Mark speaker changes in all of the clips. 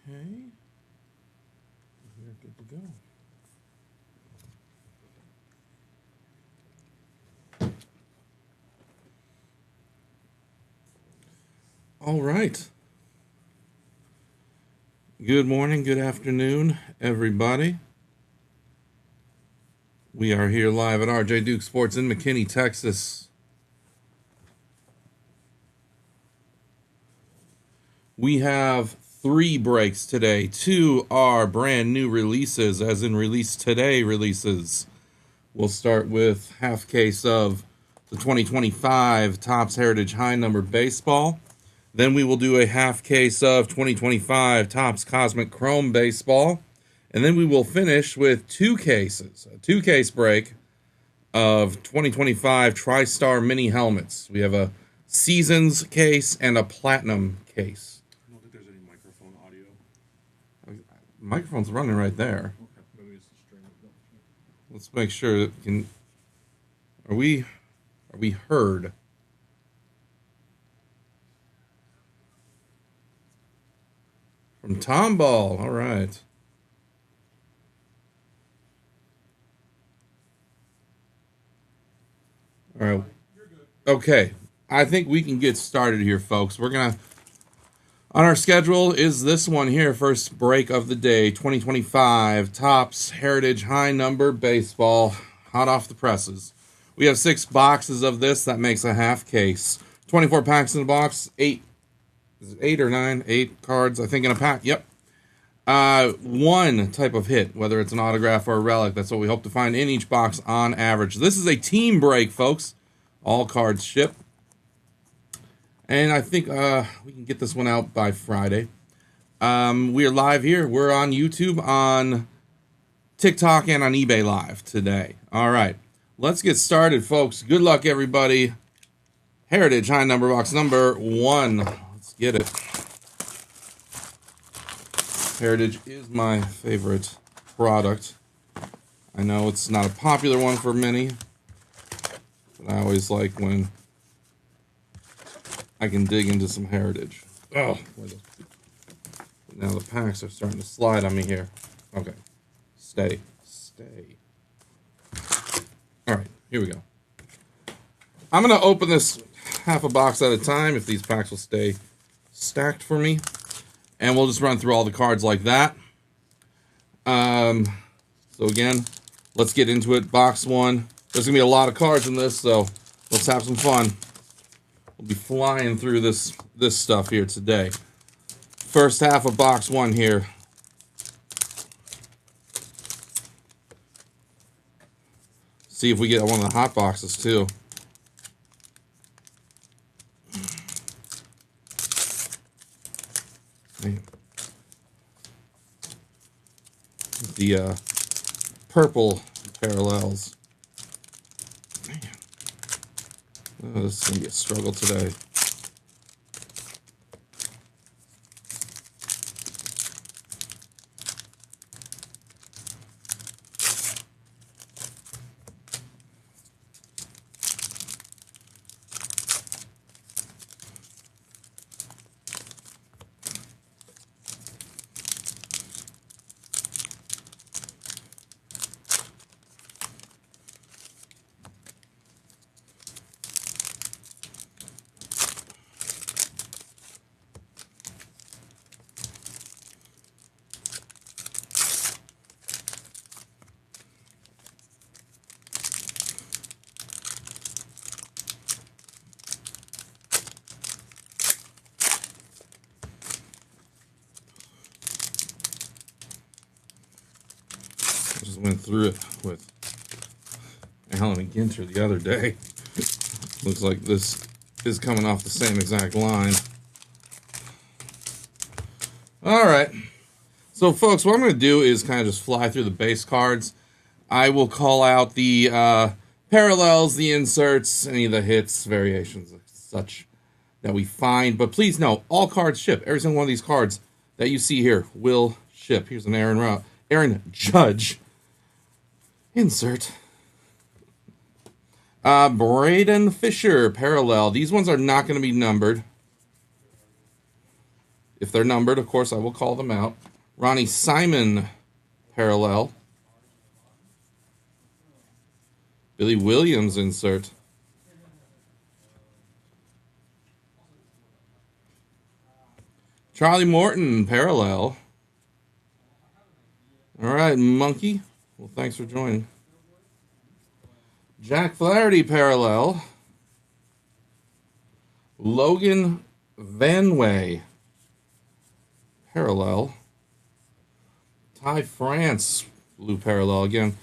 Speaker 1: Okay. We're good to go. All right. Good morning, good afternoon, everybody. We are here live at RJ Duke Sports in McKinney, Texas. We have 3 breaks today. 2 are brand new releases, as in release today releases. We'll start with half case of the 2025 Topps Heritage High Number Baseball. Then we will do a half case of 2025 Topps Cosmic Chrome Baseball. And then we will finish with 2 cases, a 2-case break of 2025 Tristar Mini Helmets. We have a Seasons case and a Platinum case.
Speaker 2: I don't think there's any microphone audio.
Speaker 1: Microphone's running right there.
Speaker 2: Okay, maybe it's the string.
Speaker 1: Let's make sure that we can. Are we heard? From Tom Ball. All right. All right. Okay. I think we can get started here, folks. We're going to. On our schedule is this one here, first break of the day, 2025 Topps Heritage High Number Baseball, hot off the presses. We have 6 boxes of this. That makes a half case. 24 packs in the box. 8. Is it 8 or 9? 8 cards, I think, in a pack. Yep. 1 type of hit, whether it's an autograph or a relic. That's what we hope to find in each box on average. This is a team break, folks. All cards ship. And I think we can get this one out by Friday. We are live here. We're on YouTube, on TikTok, and on eBay Live today. All right. Let's get started, folks. Good luck, everybody. Heritage High Number Box number 1. Let's get it. Heritage is my favorite product. I know it's not a popular one for many, but I always like when I can dig into some Heritage. Oh, now the packs are starting to slide on me here. Okay, stay. All right, here we go. I'm going to open this half a box at a time if these packs will stay stacked for me. And we'll just run through all the cards like that. So again, let's get into it. Box 1. There's going to be a lot of cards in this, so let's have some fun. We'll be flying through this stuff here today. First half of box 1 here. See if we get one of the hot boxes too. The purple parallels. Man. Oh, this is going to be a struggle today. Just went through it with Alan and Ginter the other day. Looks like this is coming off the same exact line. All right. So, folks, what I'm going to do is kind of just fly through the base cards. I will call out the parallels, the inserts, any of the hits, variations, such that we find. But please know, all cards ship. Every single one of these cards that you see here will ship. Here's an Aaron Judge insert. Braden Fisher parallel. These ones are not going to be numbered. If they're numbered, of course, I will call them out. Ronnie Simon, parallel. Billy Williams, insert. Charlie Morton, parallel. All right, Monkey. Well, thanks for joining. Jack Flaherty, parallel. Logan Vanway, parallel. Ty France, blue parallel. Again,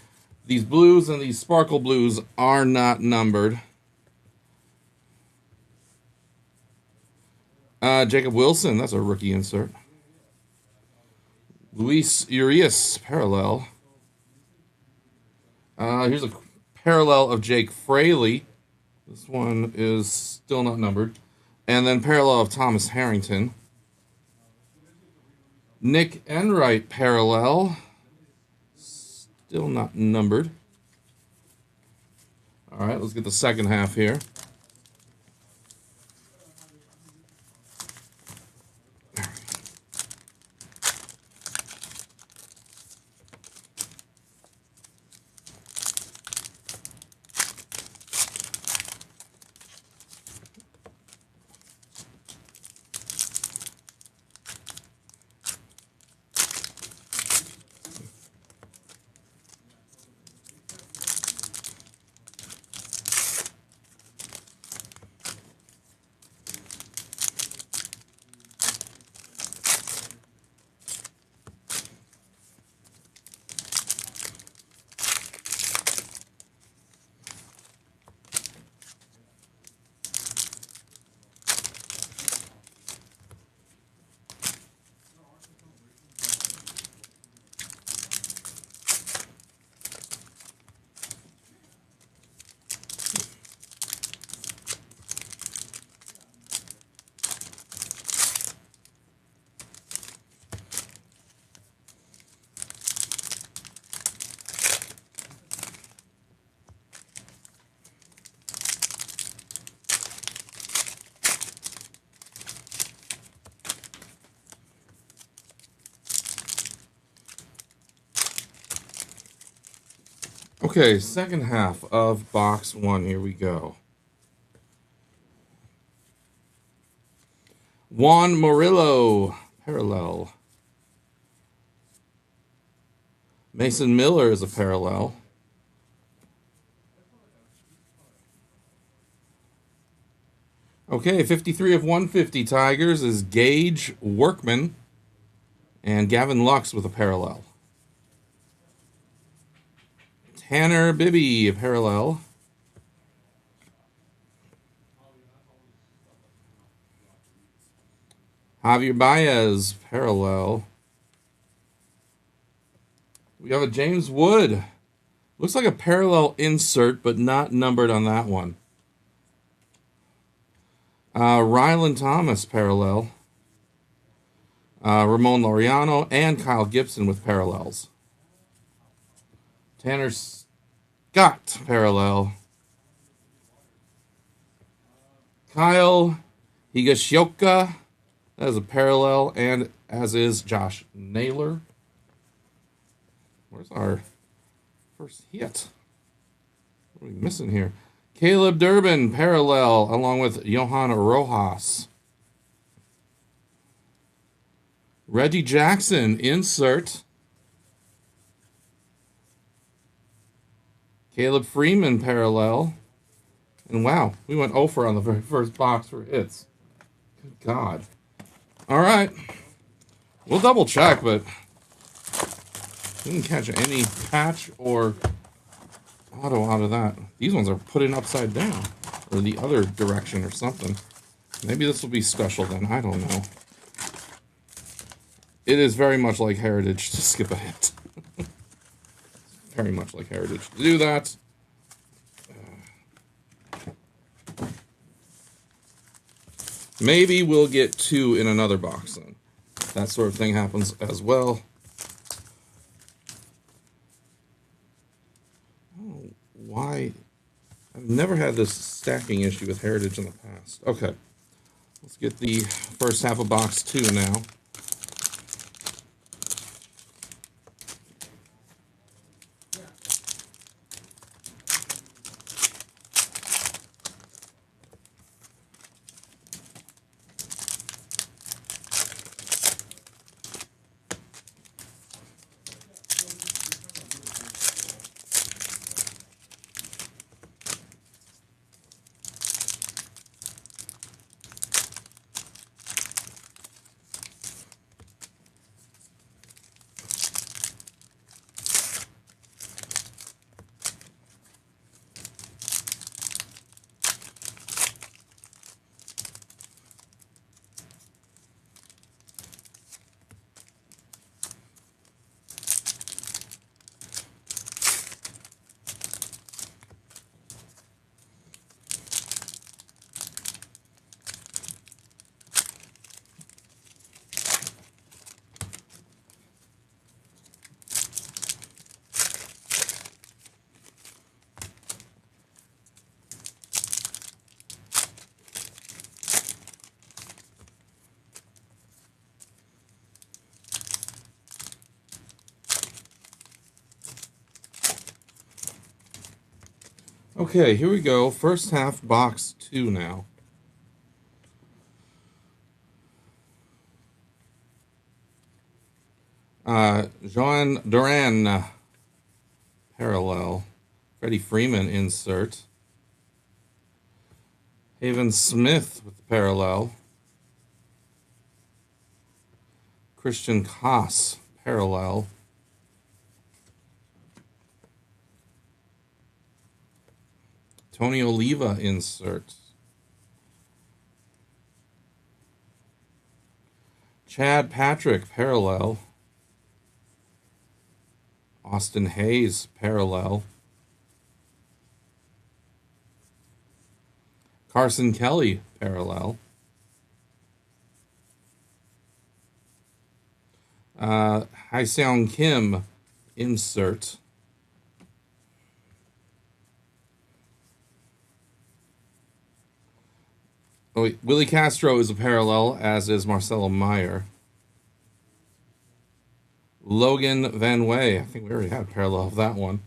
Speaker 1: these blues and these sparkle blues are not numbered. Jacob Wilson, that's a rookie insert. Luis Urias, parallel. Here's a parallel of Jake Fraley. This one is still not numbered. And then parallel of Thomas Harrington. Nick Enright, parallel. Still not numbered. All right, let's get the second half here. Okay, second half of box one. Here we go. Juan Murillo, parallel. Mason Miller is a parallel. Okay, 53 of 150 Tigers is Gage Workman. And Gavin Lux with a parallel. Tanner Bibby, a parallel. Javier Baez, parallel. We have a James Wood. Looks like a parallel insert, but not numbered on that one. Rylan Thomas, parallel. Ramon Laureano and Kyle Gibson with parallels. Tanner Scott, parallel. Kyle Higashioka, that is a parallel, and as is Josh Naylor. Where's our first hit? What are we missing here? Caleb Durbin, parallel, along with Johan Rojas. Reggie Jackson, insert. Caleb Freeman, parallel. And wow, we went 0 on the very first box for hits. Good God. All right. We'll double check, but we didn't catch any patch or auto out of that. These ones are put in upside down or the other direction or something. Maybe this will be special then. I don't know. It is very much like Heritage to skip a hit. Very much like Heritage to do that. Maybe we'll get 2 in another box then. That sort of thing happens as well. Oh, why? I've never had this stacking issue with Heritage in the past. Okay. Let's get the first half of box 2 now. Okay, here we go. First half, box 2 now. Joan Duran, parallel. Freddie Freeman, insert. Haven Smith with the parallel. Christian Koss, parallel. Tony Oliva, insert. Chad Patrick, parallel. Austin Hayes, parallel. Carson Kelly, parallel. Hyseong Kim, insert. Oh, wait. Willie Castro is a parallel, as is Marcelo Meyer. Logan Van Way, I think we already had a parallel of that one.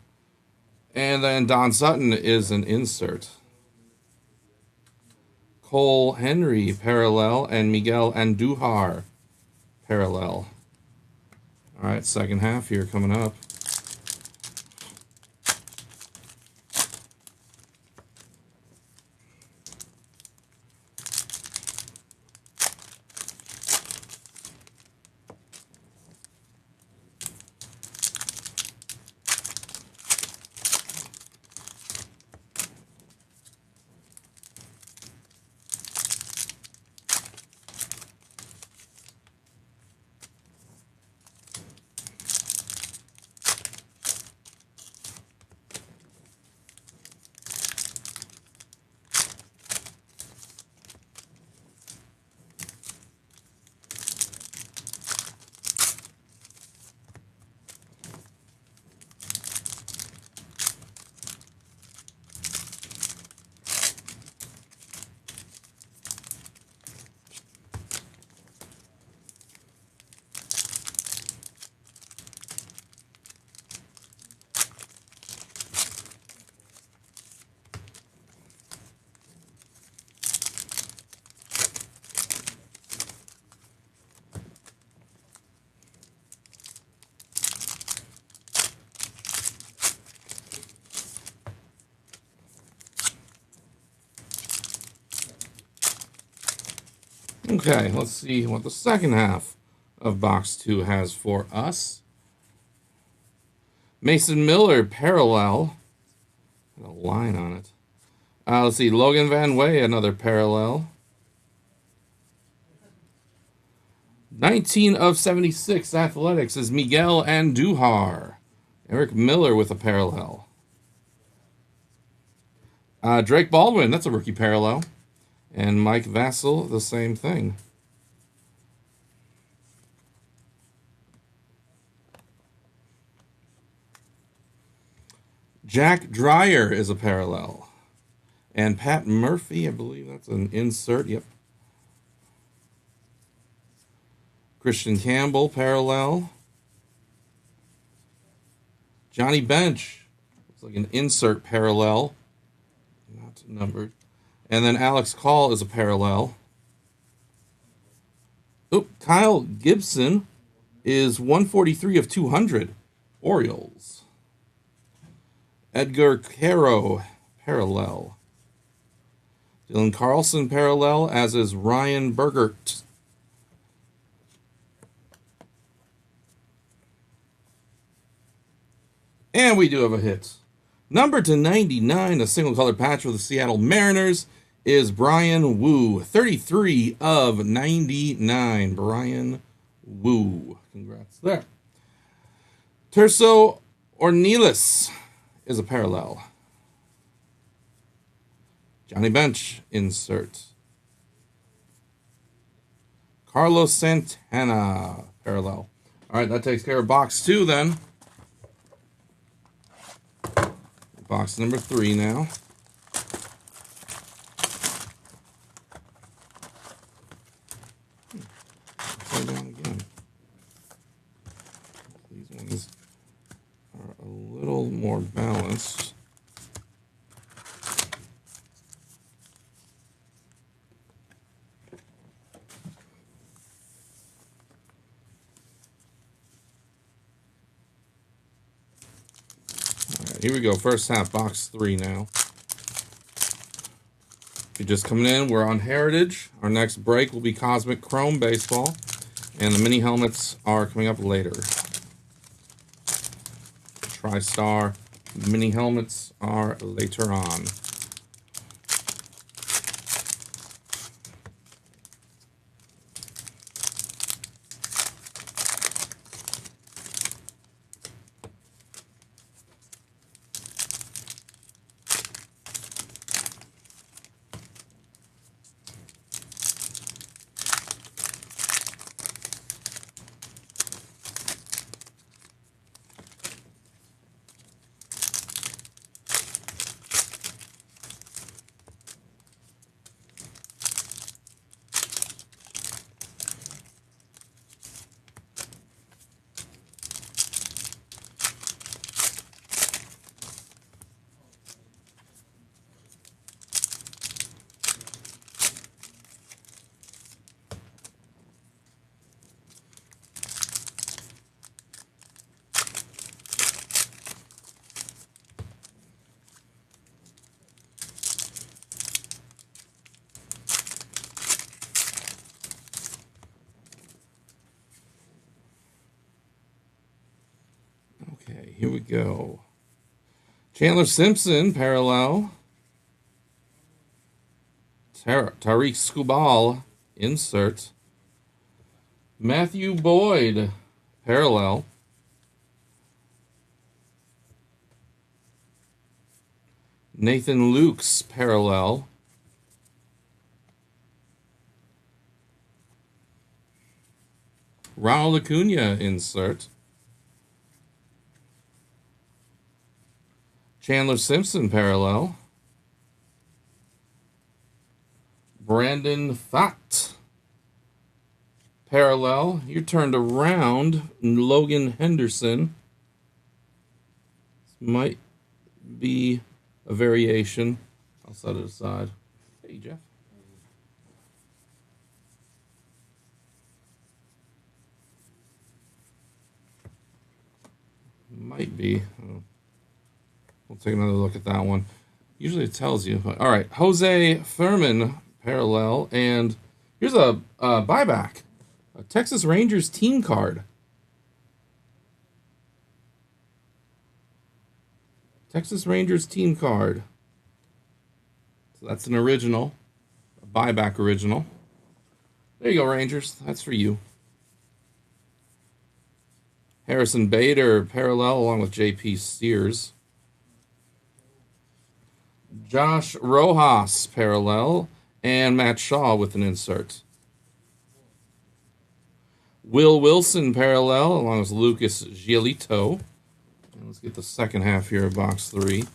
Speaker 1: And then Don Sutton is an insert. Cole Henry, parallel, and Miguel Andujar, parallel. All right, second half here coming up. Okay, let's see what the second half of box 2 has for us. Mason Miller, parallel. Got a line on it. Let's see, Logan Van Way, another parallel. 19 of 76 athletics is Miguel Andujar. Eric Miller with a parallel. Drake Baldwin, that's a rookie parallel. And Mike Vassell, the same thing. Jack Dreyer is a parallel. And Pat Murphy, I believe that's an insert. Yep. Christian Campbell, parallel. Johnny Bench. Looks like an insert parallel. Not numbered. And then Alex Call is a parallel. Oh, Kyle Gibson is 143 of 200. Orioles. Edgar Caro, parallel. Dylan Carlson, parallel, as is Ryan Bergert. And we do have a hit. Number to 99, a single color patch for the Seattle Mariners, is Brian Wu. 33 of 99. Brian Wu. Congrats there. Terso Ornelas is a parallel. Johnny Bench, insert. Carlos Santana, parallel. All right, that takes care of box 2 then. Box number 3 now. Upside down again. These ones are a little more balanced. Here we go. First half, box 3 now. If you're just coming in, we're on Heritage. Our next break will be Cosmic Chrome Baseball. And the mini helmets are coming up later. Tristar mini helmets are later on. Okay, here we go. Chandler Simpson, parallel. Tariq Skubal, insert. Matthew Boyd, parallel. Nathan Lukes, parallel. Ronald Acuna, insert. Chandler Simpson, parallel. Brandon Pfaadt, parallel. You're turned around. Logan Henderson. This might be a variation. I'll set it aside. Hey, Jeff. Might be. We'll take another look at that one. Usually it tells you. But, all right, Jose Thurman, parallel. And here's a buyback. A Texas Rangers team card. Texas Rangers team card. So that's an original. A buyback original. There you go, Rangers. That's for you. Harrison Bader, parallel, along with J.P. Sears. Josh Rojas, parallel, and Matt Shaw with an insert. Will Wilson, parallel, along with Lucas Giolito. And let's get the second half here of box 3.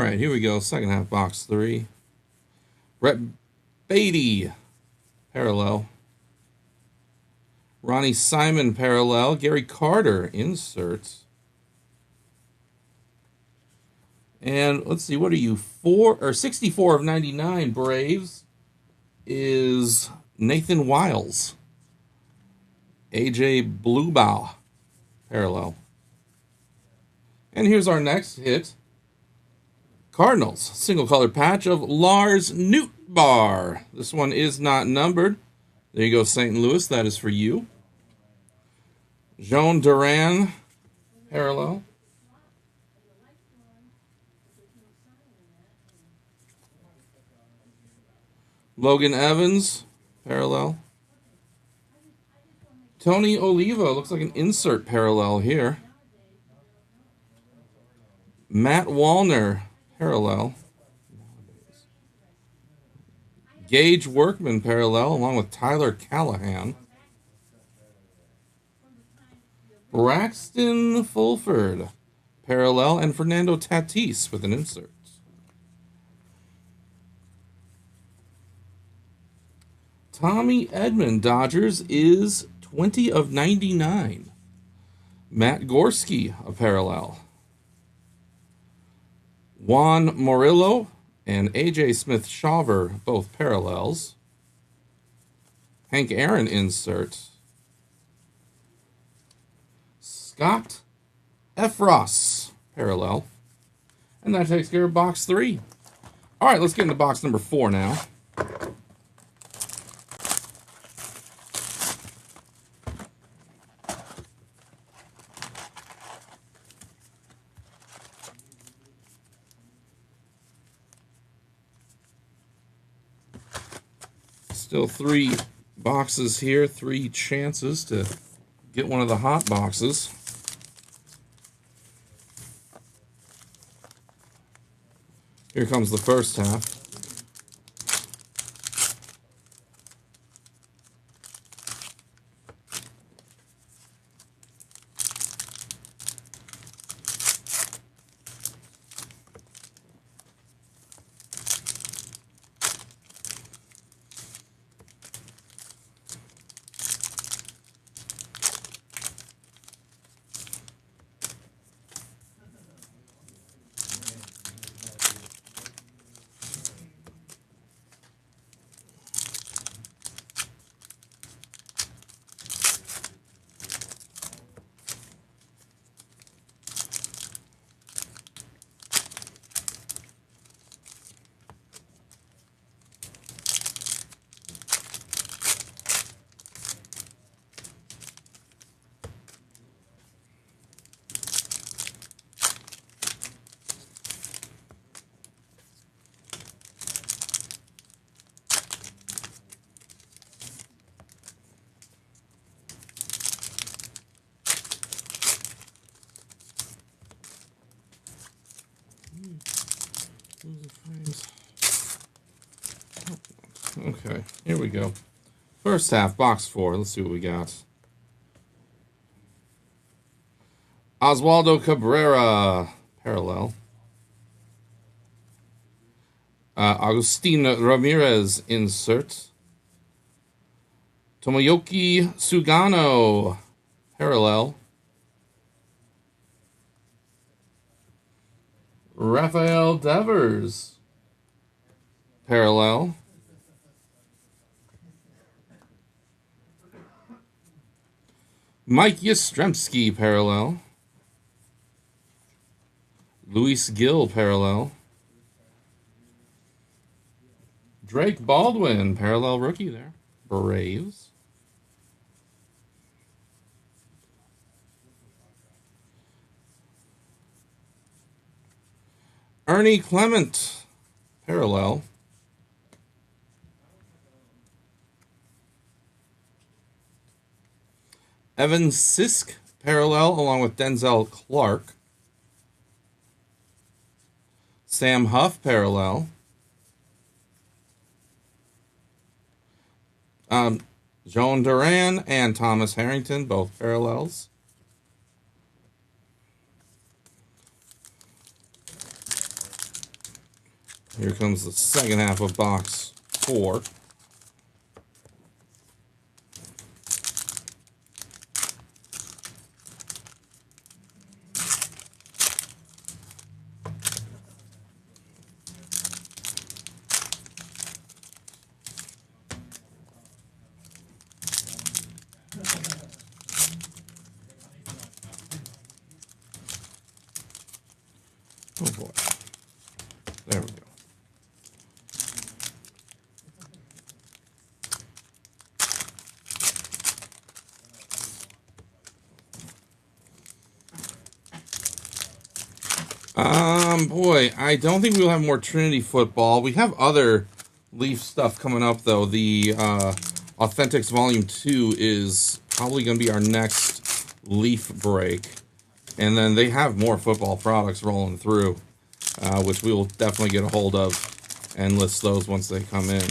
Speaker 1: right, here we go. Second half, box 3. Brett Beatty, parallel. Ronnie Simon, parallel. Gary Carter, inserts. And let's see, what are you? 64 of 99 Braves is Nathan Wiles. AJ Bluebow, parallel. And here's our next hit. Cardinals, single color patch of Lars Nootbaar. This one is not numbered. There you go, St. Louis. That is for you. Joan Duran, parallel. Logan Evans, parallel. Tony Oliva, looks like an insert parallel here. Matt Wallner, parallel. Gage Workman, parallel, along with Tyler Callahan. Braxton Fulford, parallel, and Fernando Tatis with an insert. Tommy Edman, Dodgers, is 20 of 99. Matt Gorski, a parallel. Juan Murillo and A.J. Smith-Shawver, both parallels. Hank Aaron, insert. Scott Efros, parallel. And that takes care of box 3. All right, let's get into box number 4 now. Still 3 boxes here, 3 chances to get one of the hot boxes. Here comes the first half. Okay, here we go. First half, box 4. Let's see what we got. Oswaldo Cabrera, parallel. Agustin Ramirez, insert. Tomoyoki Sugano, parallel. Rafael Devers, parallel. Mike Yastrzemski, parallel. Luis Gill, parallel. Drake Baldwin, parallel rookie there. Braves. Ernie Clement, parallel. Evan Sisk, parallel, along with Denzel Clark. Sam Huff, parallel. Joan Duran and Thomas Harrington, both parallels. Here comes the second half of box 4. Oh boy. There we go. Boy, I don't think we'll have more Trinity football. We have other Leaf stuff coming up, though. The Authentics Volume 2 is probably going to be our next Leaf break. And then they have more football products rolling through, which we will definitely get a hold of and list those once they come in.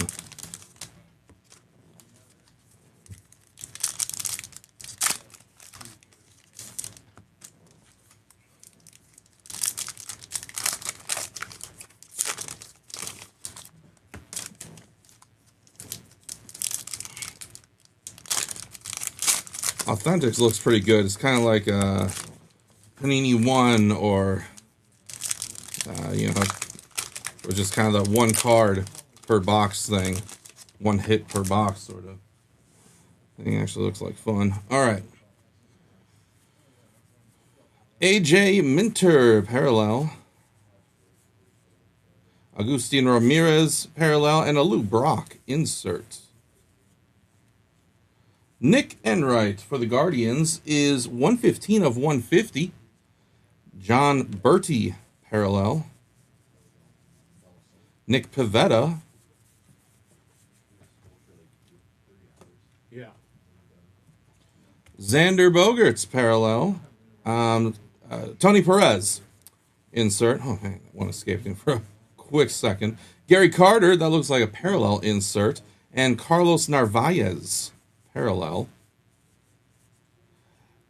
Speaker 1: Authentics looks pretty good. It's kind of like a Panini 1 or, or just kind of the one card per box thing. One hit per box, sort of. Thing actually looks like fun. All right. AJ Minter, parallel. Agustin Ramirez, parallel. And a Lou Brock, insert. Nick Enright for the Guardians is 115 of 150. John Bertie, parallel. Nick Pivetta.
Speaker 2: Yeah.
Speaker 1: Xander Bogaerts, parallel. Tony Perez, insert. Oh, man, that one escaped him for a quick second. Gary Carter, that looks like a parallel insert. And Carlos Narvaez, parallel.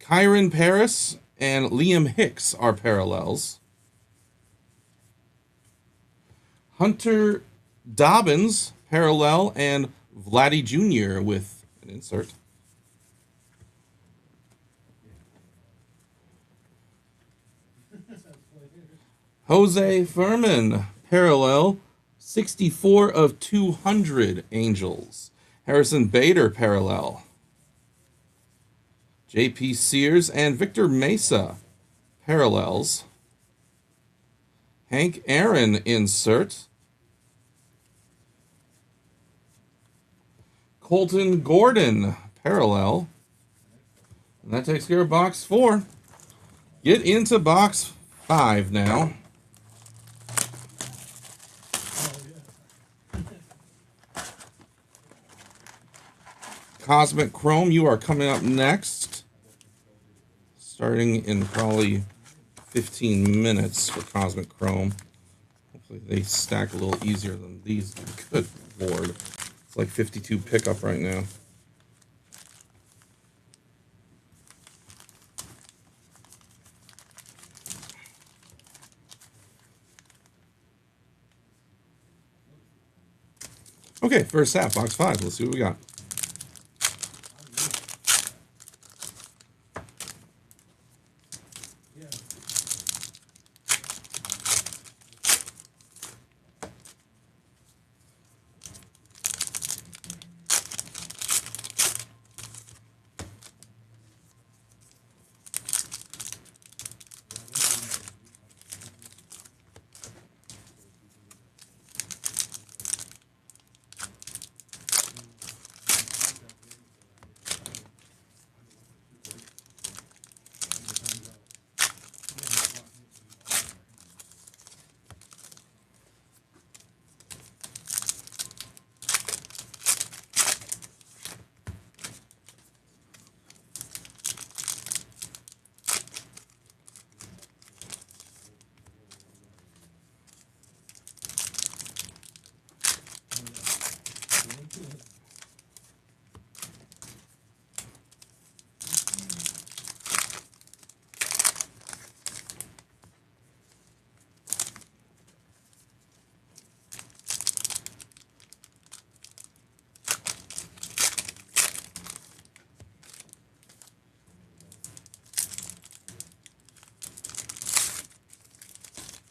Speaker 1: Kyron Paris and Liam Hicks are parallels. Hunter Dobbins, parallel, and Vladdy Jr. with an insert. Jose Furman, parallel, 64 of 200 Angels. Harrison Bader, parallel. J.P. Sears and Victor Mesa, parallels. Hank Aaron, insert. Colton Gordon, parallel. And that takes care of box 4. Get into box 5 now. Cosmic Chrome, you are coming up next. Starting in probably 15 minutes for Cosmic Chrome. Hopefully they stack a little easier than these do. Good Lord. It's like 52 pickup right now. Okay, first half, box 5. Let's see what we got.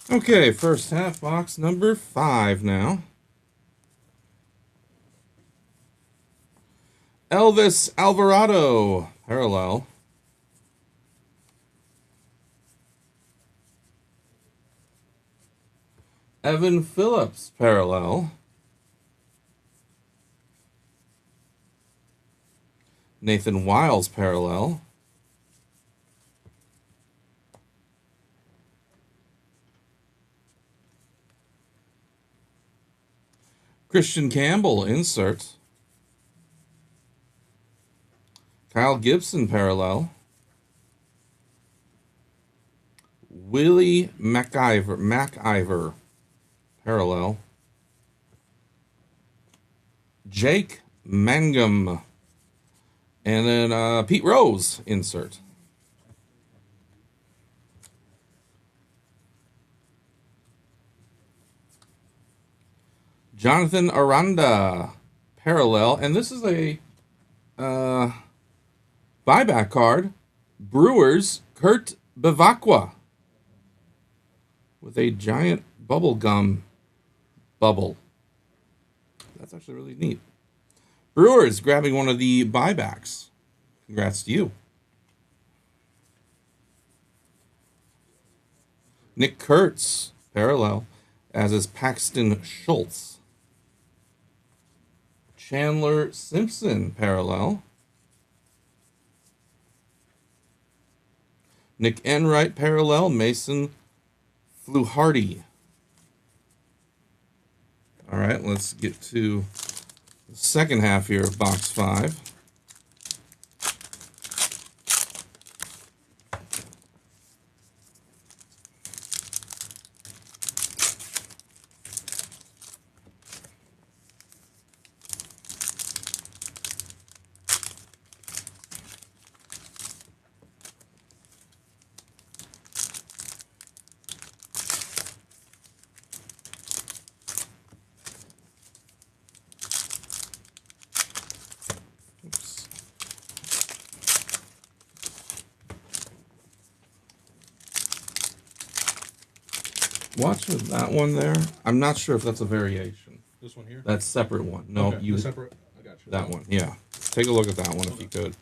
Speaker 1: Okay, first half box number 5 now. Elvis Alvarado, parallel. Evan Phillips, parallel. Nathan Wiles, parallel. Christian Campbell, insert. Kyle Gibson, parallel. Willie McIver, parallel. Jake Mangum. And then Pete Rose, insert. Jonathan Aranda, parallel. And this is a buyback card. Brewers, Kurt Bevacqua. With a giant bubblegum bubble. That's actually really neat. Brewers grabbing one of the buybacks. Congrats to you. Nick Kurtz, parallel, as is Paxton Schultz. Chandler Simpson, parallel. Nick Enright, parallel. Mason Fluharty. All right, let's get to the second half here of box 5. Oops. Watch that one there. I'm not sure if that's a variation.
Speaker 2: This one here?
Speaker 1: That's separate one. No,
Speaker 2: okay,
Speaker 1: you
Speaker 2: separate. I got you.
Speaker 1: that one. Yeah. Take a look at that one if you could.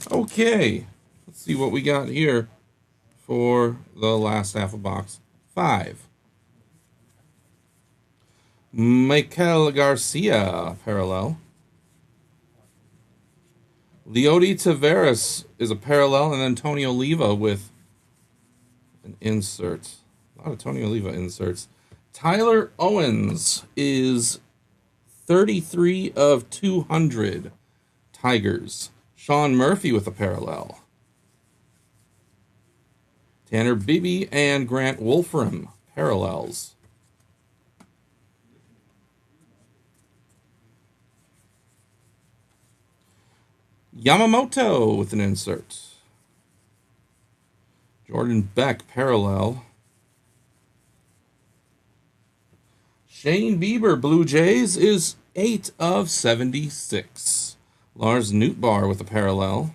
Speaker 1: Okay, let's see what we got here for the last half of box 5. Michael Garcia, parallel. Leody Taveras is a parallel, and then Tony Oliva with an insert. A lot of Tony Oliva inserts. Tyler Owens is 33 of 200 Tigers. Sean Murphy with a parallel. Tanner Bibby and Grant Wolfram, parallels. Yamamoto with an insert. Jordan Beck, parallel. Shane Bieber, Blue Jays, is 8 of 76. Lars Nootbaar with a parallel.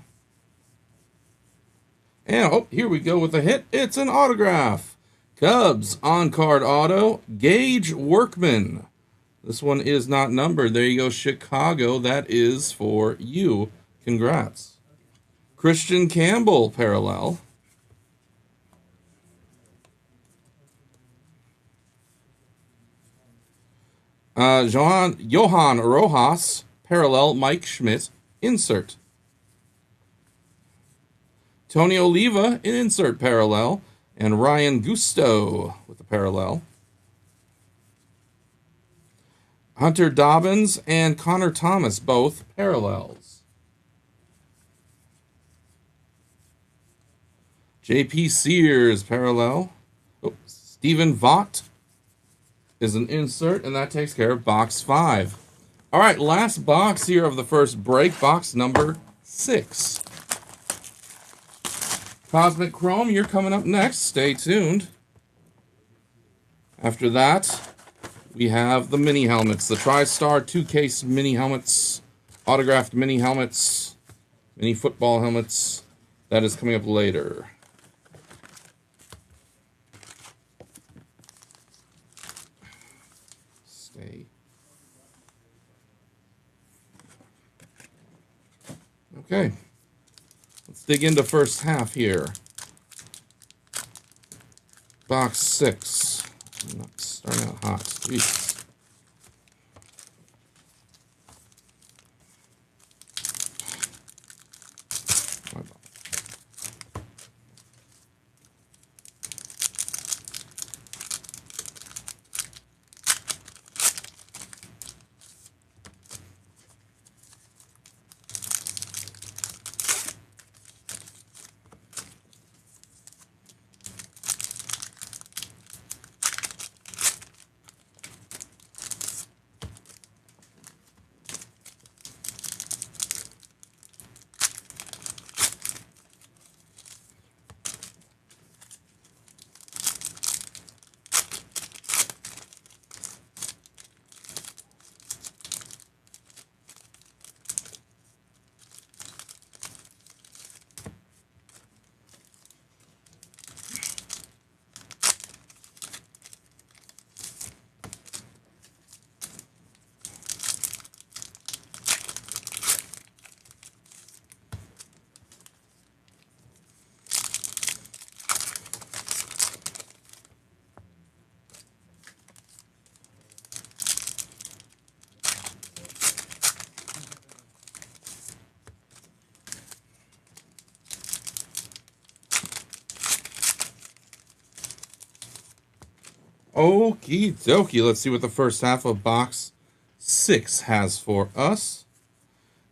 Speaker 1: And, oh, here we go with a hit. It's an autograph. Cubs on-card auto, Gage Workman. This one is not numbered. There you go, Chicago. That is for you. Congrats. Christian Campbell, parallel. Johan Rojas, parallel. Mike Schmidt, insert. Tony Oliva, an insert parallel. And Ryan Gusto with the parallel. Hunter Dobbins and Connor Thomas, both parallels. JP Sears, parallel. Oh, Stephen Vaught is an insert, and that takes care of box 5. All right, last box here of the first break, box number 6. Cosmic Chrome, you're coming up next. Stay tuned. After that, we have the mini helmets, the Tristar 2-case mini helmets, autographed mini helmets, mini football helmets. That is coming up later. Stay. Okay. Let's dig into first half here. Box 6. I'm not starting out hot. Jeez. My bad. Okie dokie. Let's see what the first half of box 6 has for us.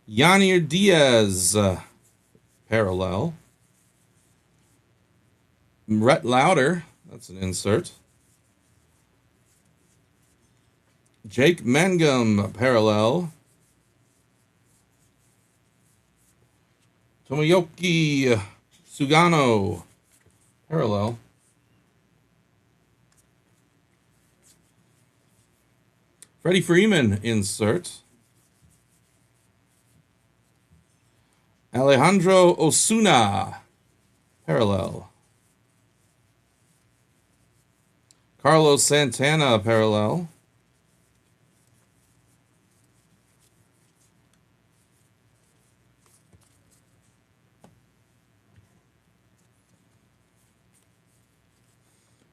Speaker 1: Yanir Diaz, parallel. Rhett Lauder, that's an insert. Jake Mangum, parallel. Tomoyoki Sugano, parallel. Freddie Freeman, insert. Alejandro Osuna, parallel. Carlos Santana, parallel.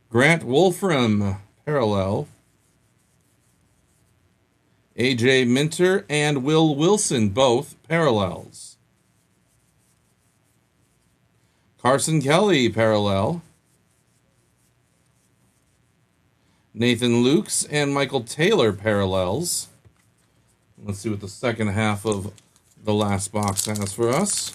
Speaker 1: Grant Wolfram, parallel. AJ Minter and Will Wilson, both parallels. Carson Kelly, parallel. Nathan Lukes and Michael Taylor, parallels. Let's see what the second half of the last box has for us.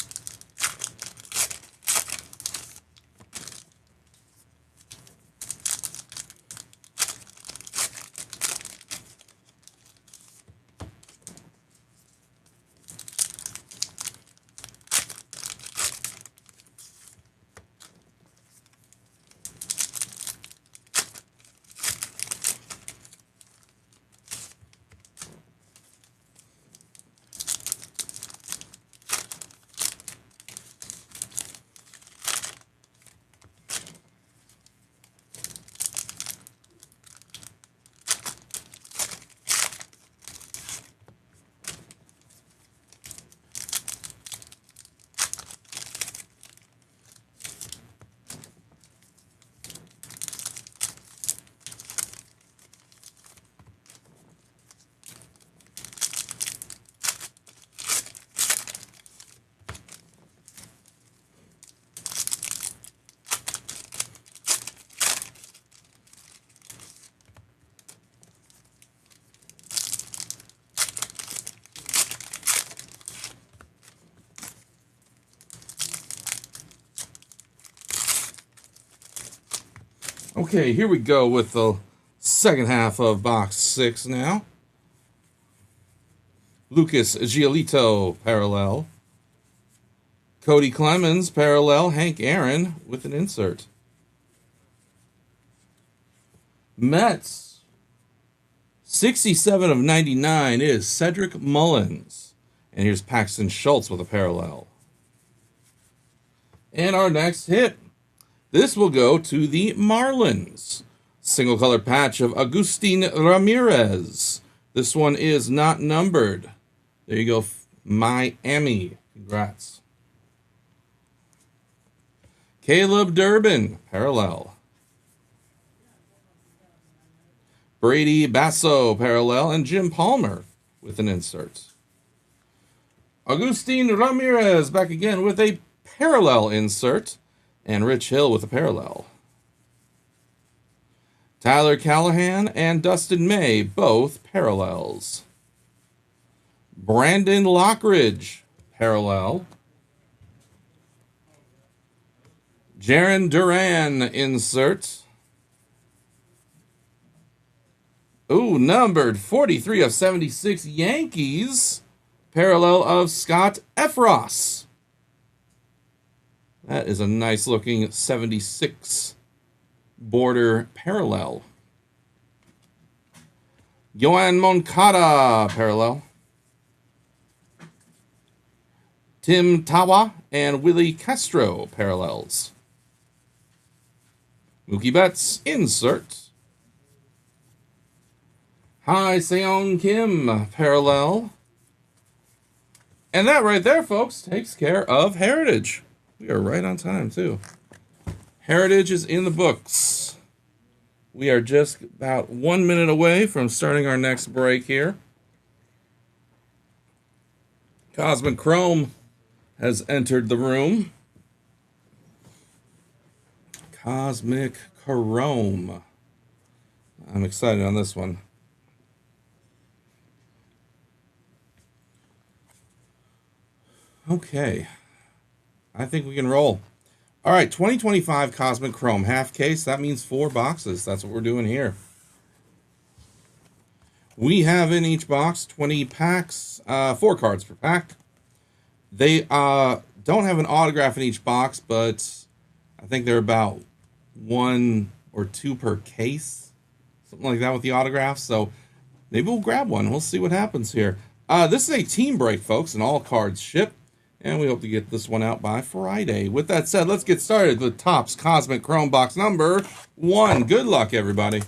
Speaker 1: Okay, here we go with the second half of box 6 now. Lucas Giolito, parallel. Cody Clemens, parallel. Hank Aaron with an insert. Mets, 67 of 99 is Cedric Mullins. And here's Paxton Schultz with a parallel. And our next hit. This will go to the Marlins. Single color patch of Agustin Ramirez. This one is not numbered. There you go, Miami. Congrats. Caleb Durbin, parallel. Brady Basso, parallel. And Jim Palmer with an insert. Agustin Ramirez back again with a parallel insert. And Rich Hill with a parallel. Tyler Callahan and Dustin May, both parallels. Brandon Lockridge, parallel. Jaron Duran, insert. Ooh, numbered 43 of 76 Yankees, parallel of Scott Efros. That is a nice looking 76 border parallel. Yoan Moncada, parallel. Tim Tawa and Willie Castro, parallels. Mookie Betts, insert. Hi Seong Kim, parallel. And that right there, folks, takes care of Heritage. We are right on time, too. Heritage is in the books. We are just about 1 minute away from starting our next break here. Cosmic Chrome has entered the room. Cosmic Chrome. I'm excited on this one. Okay. I think we can roll. All right, 2025 Cosmic Chrome half case. That means 4 boxes. That's what we're doing here. We have in each box 20 packs, 4 cards per pack. They don't have an autograph in each box, but I think they're about 1 or 2 per case, something like that with the autographs. So maybe we'll grab one. We'll see what happens here. This is a team break, folks, and all cards ship. And we hope to get this one out by Friday. With that said, let's get started with Topps Cosmic Chrome box number 1. Good luck, everybody.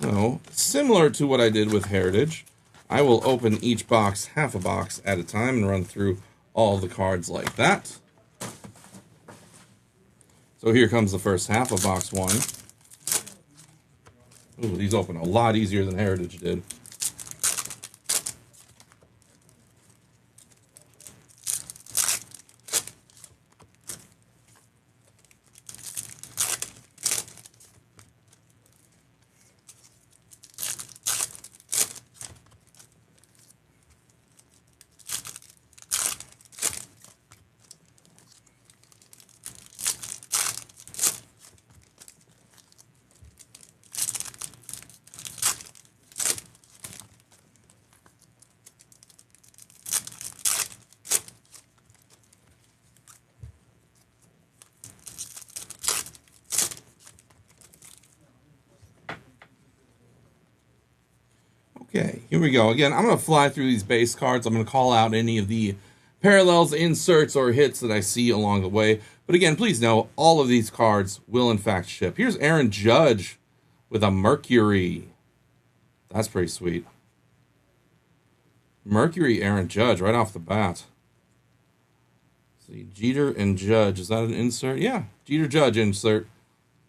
Speaker 1: So, similar to what I did with Heritage, I will open each box half a box at a time and run through all the cards like that. So here comes the first half of box 1. Ooh, these open a lot easier than Heritage did. Okay, here we go. Again, I'm going to fly through these base cards. I'm going to call out any of the parallels, inserts, or hits that I see along the way. But again, please know, all of these cards will in fact ship. Here's Aaron Judge with a Mercury. That's pretty sweet. Mercury Aaron Judge right off the bat. See, Jeter and Judge. Is that an insert? Yeah, Jeter Judge insert.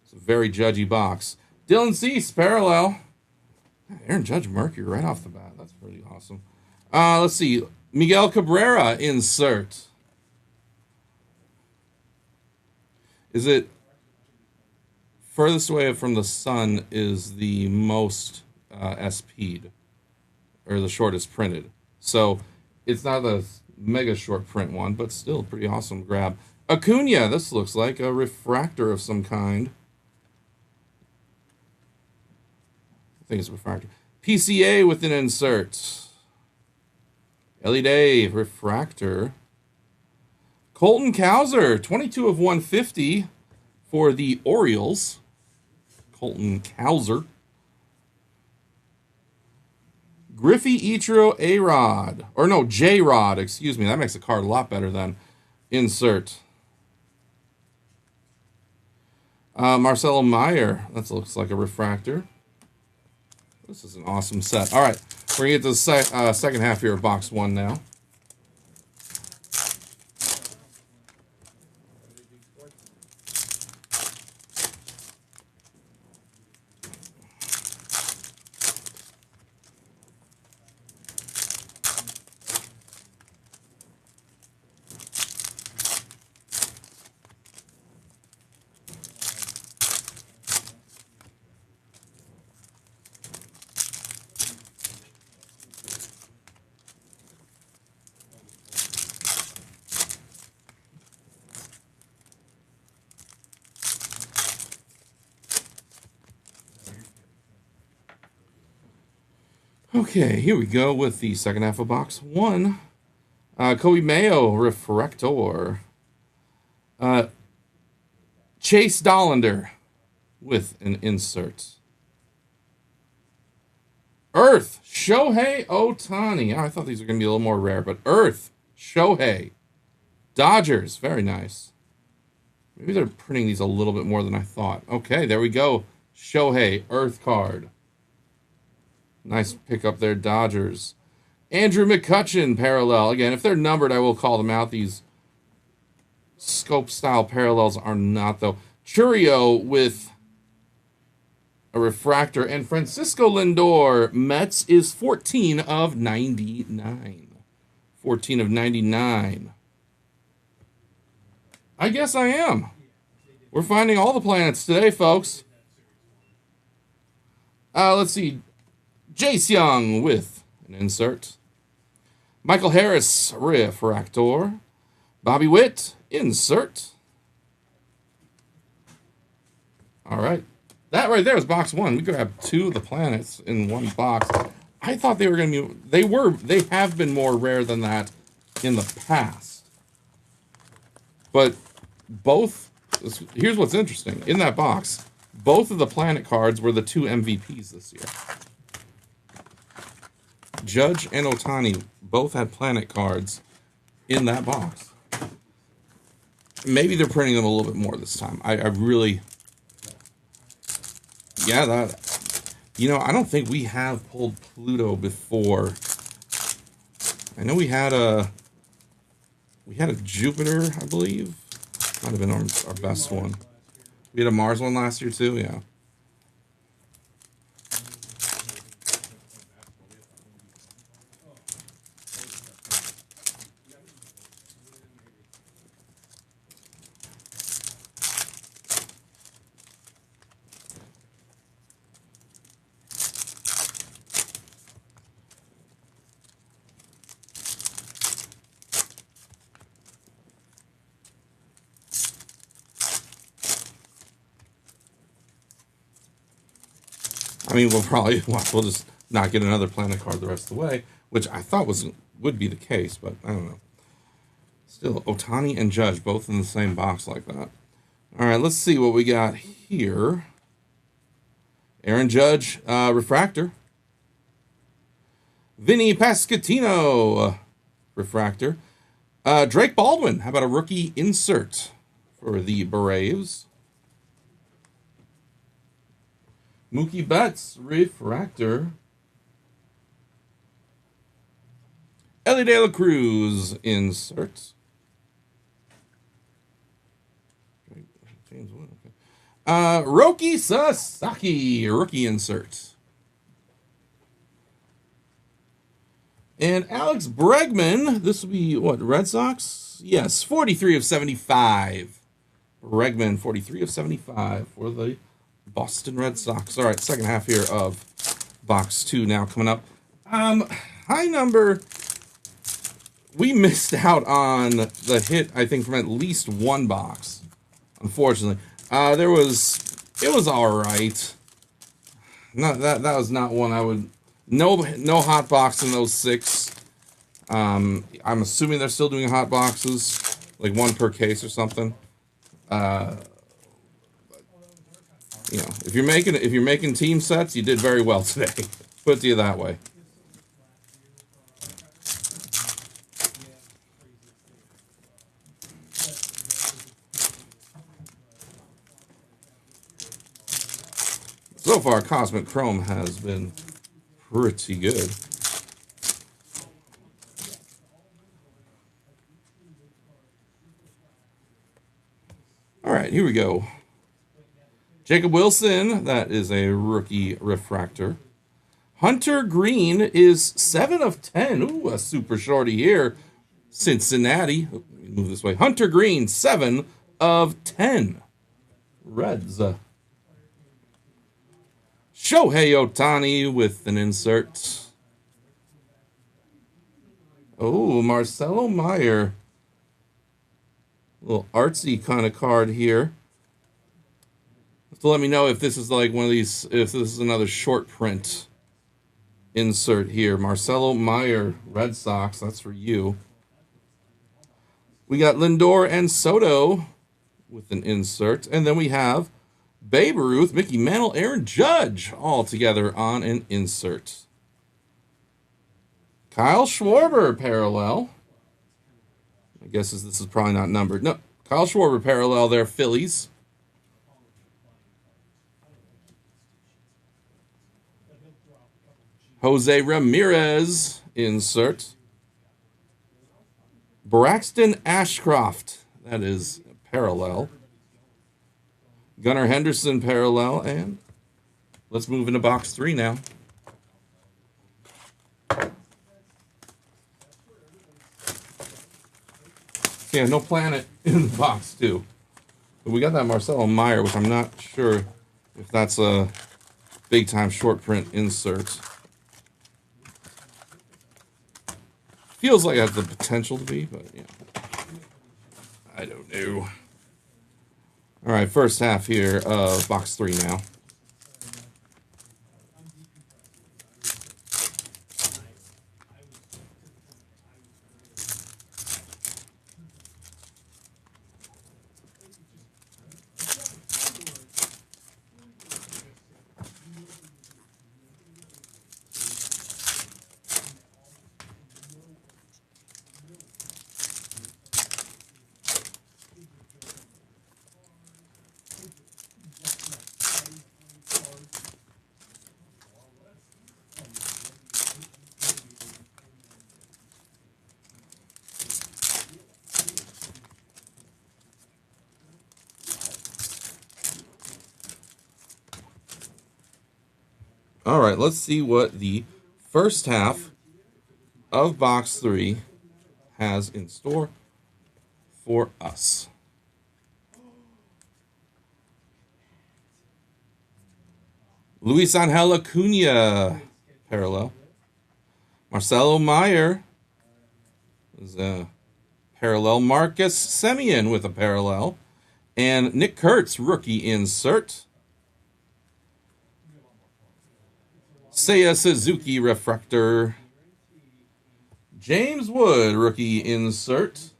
Speaker 1: It's a very judgy box. Dylan Cease, parallel. Aaron Judge Mercury right off the bat. That's pretty awesome. Let's see. Miguel Cabrera insert. Is it furthest away from the sun is the most SP'd? or the shortest printed. So it's not a mega short print one, but still pretty awesome grab. Acuna, this looks like a refractor of some kind. I think it's a refractor. PCA with an insert. LED refractor. Colton Cowser, 22 of 150 for the Orioles. Colton Cowser. Griffey Ichiro A-Rod. Or no, J-Rod, excuse me. That makes the card a lot better than insert. Marcelo Meyer. That looks like a refractor. This is an awesome set. All right, we're going to get to the second half here of box one now. Okay, here we go with the second half of box one. Kobe Mayo, refractor. Chase Dollander with an insert. Earth, Shohei Ohtani. Oh, I thought these were going to be a little more rare, but Earth, Shohei. Dodgers, very nice. Maybe they're printing these a little bit more than I thought. Okay, there we go. Shohei, Earth card. Nice pickup there, Dodgers. Andrew McCutchen, parallel. Again, if they're numbered, I will call them out. These scope-style parallels are not, though. Churio with a refractor. And Francisco Lindor, Mets, is 14 of 99. 14 of 99. I guess I am. We're finding all the planets today, folks. Let's see. Jace Young with an insert. Michael Harris, refractor. Bobby Witt, insert. All right. That right there is box one. We grabbed two of the planets in one box. I thought they were going to be... They have been more rare than that in the past. But both... Here's what's interesting. In that box, both of the planet cards were the two MVPs this year. Judge and Ohtani both had planet cards in that box. Maybe they're printing them a little bit more this time. I really... Yeah, that... You know, I don't think we have pulled Pluto before. I know we had a Jupiter, I believe. Might have been our best one. We had a Mars one last year, too, yeah. I mean, we'll just not get another planet card the rest of the way, which I thought would be the case, but I don't know. Still, Ohtani and Judge both in the same box like that. All right, let's see what we got here. Aaron Judge, refractor. Vinny Pasquantino, refractor. Drake Baldwin, how about a rookie insert for the Braves? Mookie Betts, refractor. Ellie De La Cruz, insert. James Wood, okay. Roki Sasaki, rookie insert. And Alex Bregman, this will be, what, Red Sox? Yes, 43 of 75. Bregman, 43 of 75 for the Boston Red Sox. All right, second half here of box two now coming up. High number. We missed out on the hit, I think, from at least one box. Unfortunately, it was all right. Not that was not one I would. No hot box in those 6. I'm assuming they're still doing hot boxes, like 1 per case or something. If you're making team sets, you did very well today. Put it to you that way. So far, Cosmic Chrome has been pretty good. All right, here we go. Jacob Wilson, that is a rookie refractor. Hunter Green is 7 of 10. Ooh, a super shorty here. Cincinnati. Let me move this way. Hunter Green, 7 of 10. Reds. Shohei Ohtani with an insert. Oh, Marcelo Meyer. A little artsy kind of card here. So let me know if this is like one of these, if this is another short print insert here. Marcelo Meyer, Red Sox, that's for you. We got Lindor and Soto with an insert. And then we have Babe Ruth, Mickey Mantle, Aaron Judge all together on an insert. Kyle Schwarber parallel. I guess this is probably not numbered. No, Kyle Schwarber parallel there, Phillies. Jose Ramirez insert. Braxton Ashcroft, that is parallel. Gunnar Henderson parallel, and let's move into box 3 now. Yeah, no planet in box 2. But we got that Marcelo Meyer, which I'm not sure if that's a big time short print insert. Feels like it has the potential to be, but I don't know. All right, first half here of box 3 now. All right, let's see what the first half of box 3 has in store for us. Luis Angel Acuna parallel. Marcelo Meyer is a parallel. Marcus Semien with a parallel. And Nick Kurtz, rookie insert. Seiya Suzuki refractor. James Wood, rookie insert.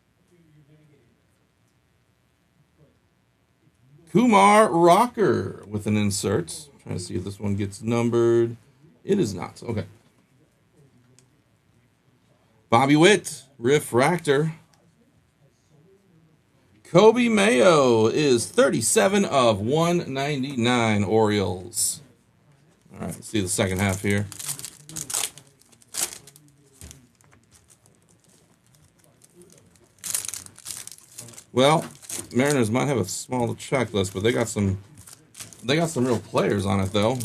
Speaker 1: Kumar Rocker with an insert. Trying to see if this one gets numbered. It is not. Okay. Bobby Witt, refractor. Kobe Mayo is 37 of 199 Orioles. All right, let's see the second half here. Well, Mariners might have a small checklist, but they got some real players on it though.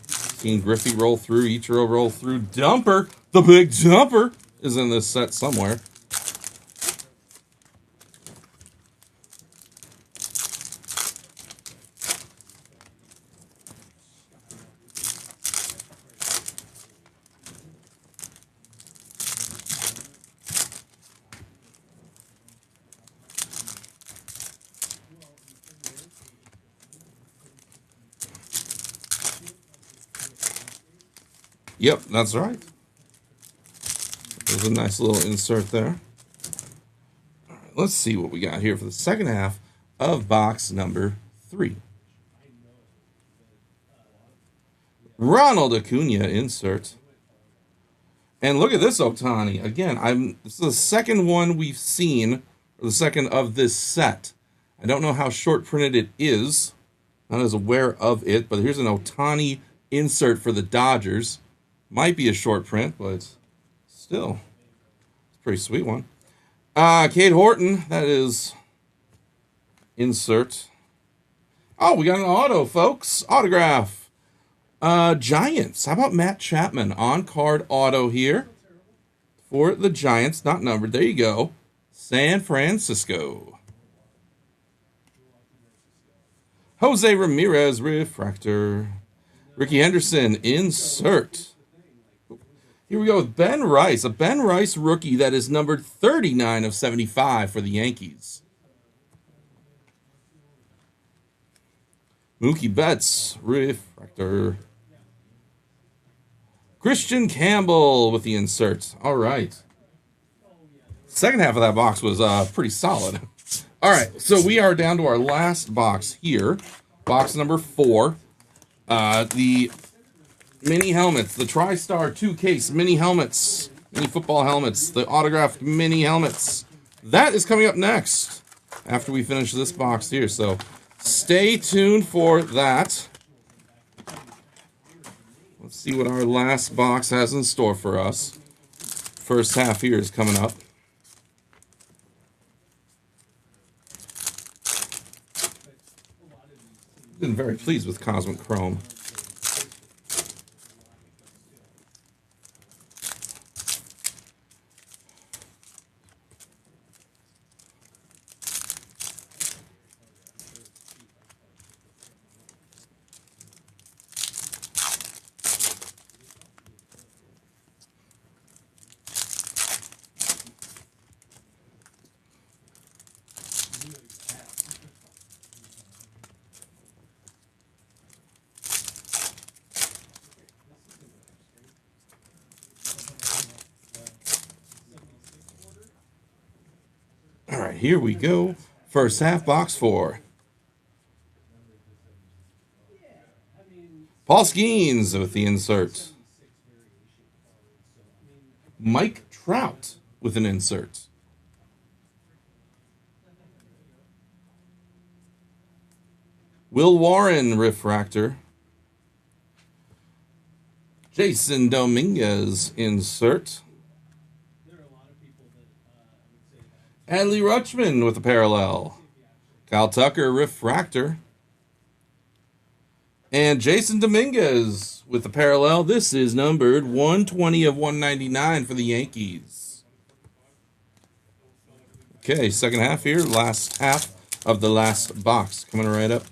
Speaker 1: Seen Griffey roll through, Ichiro roll through. Dumper, the big dumper, is in this set somewhere. Yep, that's right. There's a nice little insert there. All right, let's see what we got here for the second half of box number 3. Ronald Acuna insert. And look at this Ohtani. Again, this is the second one we've seen, or the second of this set. I don't know how short printed it is. Not as aware of it, but here's an Ohtani insert for the Dodgers. Might be a short print, but still, it's a pretty sweet one. Cade Horton, that is insert. Oh, we got an auto, folks. Autograph. Giants. How about Matt Chapman? On-card auto here for the Giants. Not numbered. There you go. San Francisco. Jose Ramirez refractor. Ricky Henderson insert. Here we go with Ben Rice. A Ben Rice rookie that is numbered 39 of 75 for the Yankees. Mookie Betts refractor. Christian Campbell with the insert. All right. Second half of that box was pretty solid. All right, so we are down to our last box here. Box number 4. The mini helmets, the Tristar 2-case mini helmets, mini football helmets, the autographed mini helmets. That is coming up next after we finish this box here. So stay tuned for that. Let's see what our last box has in store for us. First half here is coming up. Been very pleased with Cosmic Chrome. All right, here we go. First half, box 4. Paul Skeens with the insert. Mike Trout with an insert. Will Warren refractor. Jason Dominguez insert. Adley Rutschman with a parallel. Kyle Tucker refractor. And Jason Dominguez with the parallel. This is numbered 120 of 199 for the Yankees. Okay, second half here. Last half of the last box coming right up.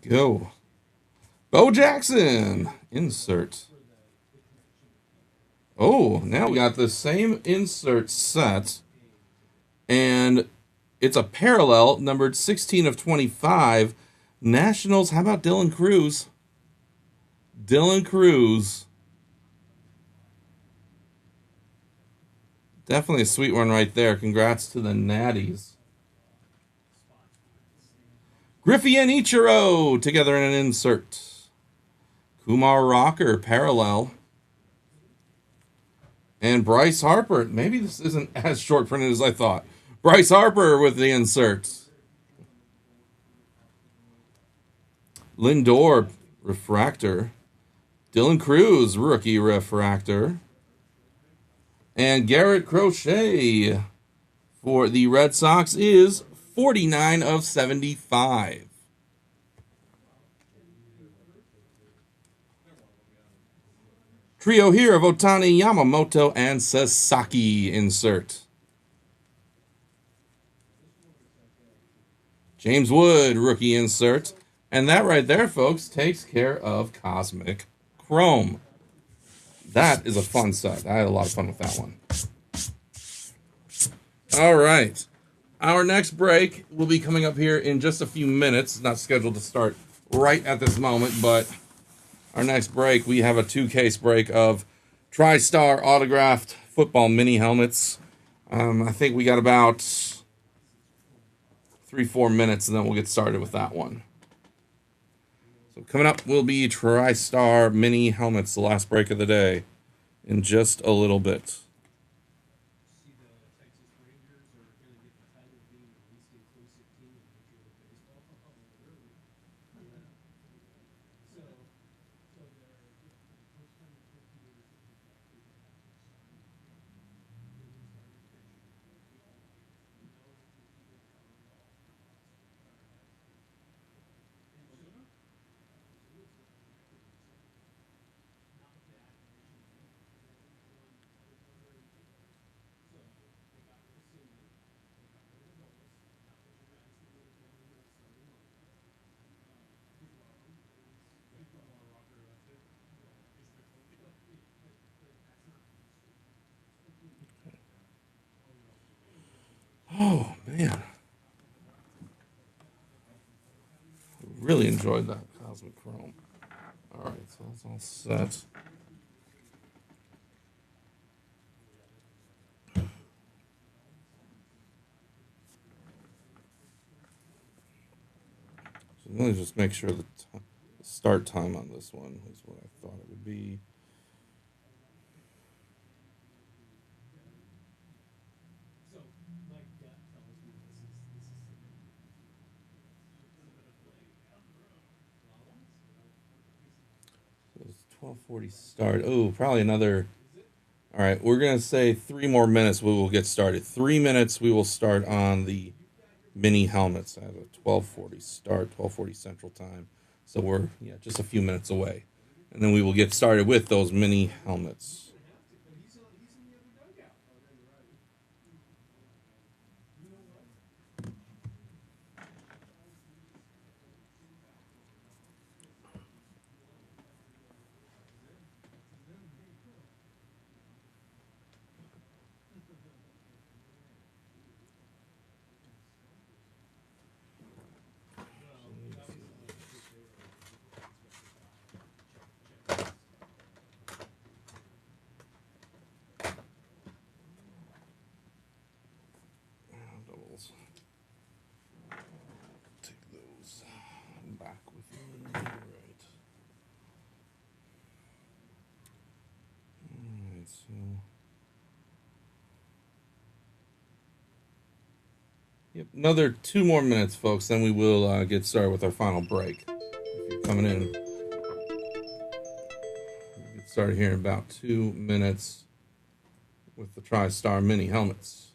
Speaker 1: Go. Bo Jackson. Insert. Oh, now we got the same insert set. And it's a parallel, numbered 16 of 25. Nationals, how about Dylan Cruz? Dylan Cruz. Definitely a sweet one right there. Congrats to the Natties. Griffey and Ichiro together in an insert. Kumar Rocker, parallel. And Bryce Harper. Maybe this isn't as short printed as I thought. Bryce Harper with the insert. Lindor refractor. Dylan Cruz, rookie refractor. And Garrett Crochet for the Red Sox is 49 of 75. Trio here of Otani, Yamamoto, and Sasaki insert. James Wood, rookie insert. And that right there, folks, takes care of Cosmic Chrome. That is a fun set. I had a lot of fun with that one. All right. Our next break will be coming up here in just a few minutes. It's not scheduled to start right at this moment, but our next break, we have a 2-case break of Tristar autographed football mini helmets. I think we got about 3-4 minutes, and then we'll get started with that one. So coming up will be Tristar mini helmets, the last break of the day, in just a little bit. Oh, man. Really enjoyed that Cosmic Chrome. All right, so that's all set. So let me just make sure the start time on this one is what I thought it would be. So it's 12:40 start. Oh, probably another. All right, we're gonna say 3 more minutes. We will get started. 3 minutes. We will start on the mini helmets at a 12:40 start, 12:40 Central Time. So we're just a few minutes away, and then we will get started with those mini helmets. Take those back with me. All right. All right. So. Yep, another 2 more minutes, folks. Then we will get started with our final break. If you're coming in, we'll get started here in about 2 minutes with the TriStar mini helmets.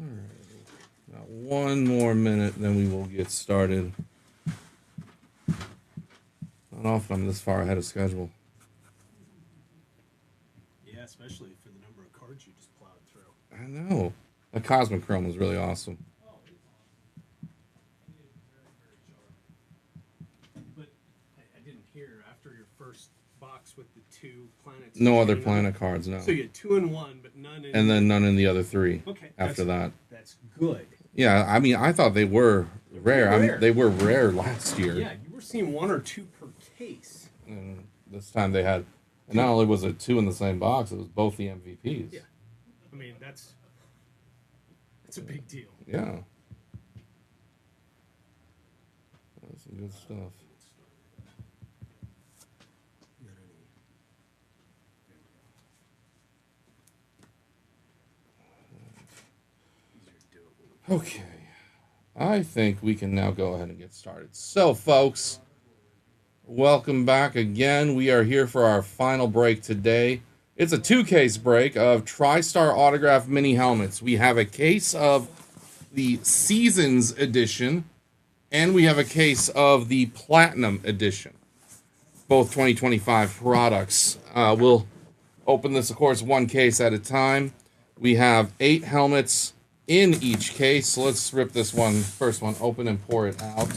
Speaker 1: All right. About 1 more minute, then we will get started. Not often I'm this far ahead of schedule.
Speaker 2: Yeah, especially for the number of cards you just plowed through.
Speaker 1: I know. The Cosmic Chrome was really awesome.
Speaker 2: here after your first box with the 2 planets.
Speaker 1: No other planet cards, no.
Speaker 2: So you had 2 in one, but none in.
Speaker 1: And then none in the other 3.
Speaker 2: Okay.
Speaker 1: After that.
Speaker 2: That's good.
Speaker 1: Yeah, I mean, I thought they were rare. I mean, they were rare last year.
Speaker 2: Yeah, you were seeing 1 or 2 per case.
Speaker 1: And this time they had, and not only was it 2 in the same box, it was both the MVPs.
Speaker 2: Yeah. I mean, that's a big deal.
Speaker 1: Yeah. That's some good stuff. Okay. I think we can now go ahead and get started. So, folks, welcome back again. We are here for our final break today. It's a 2-case break of Tristar autograph mini helmets. We have a case of the Seasons edition, and we have a case of the Platinum edition. Both 2025 products. We'll open this, of course, 1 case at a time. We have 8 helmets in each case. So let's rip this first one open and pour it out.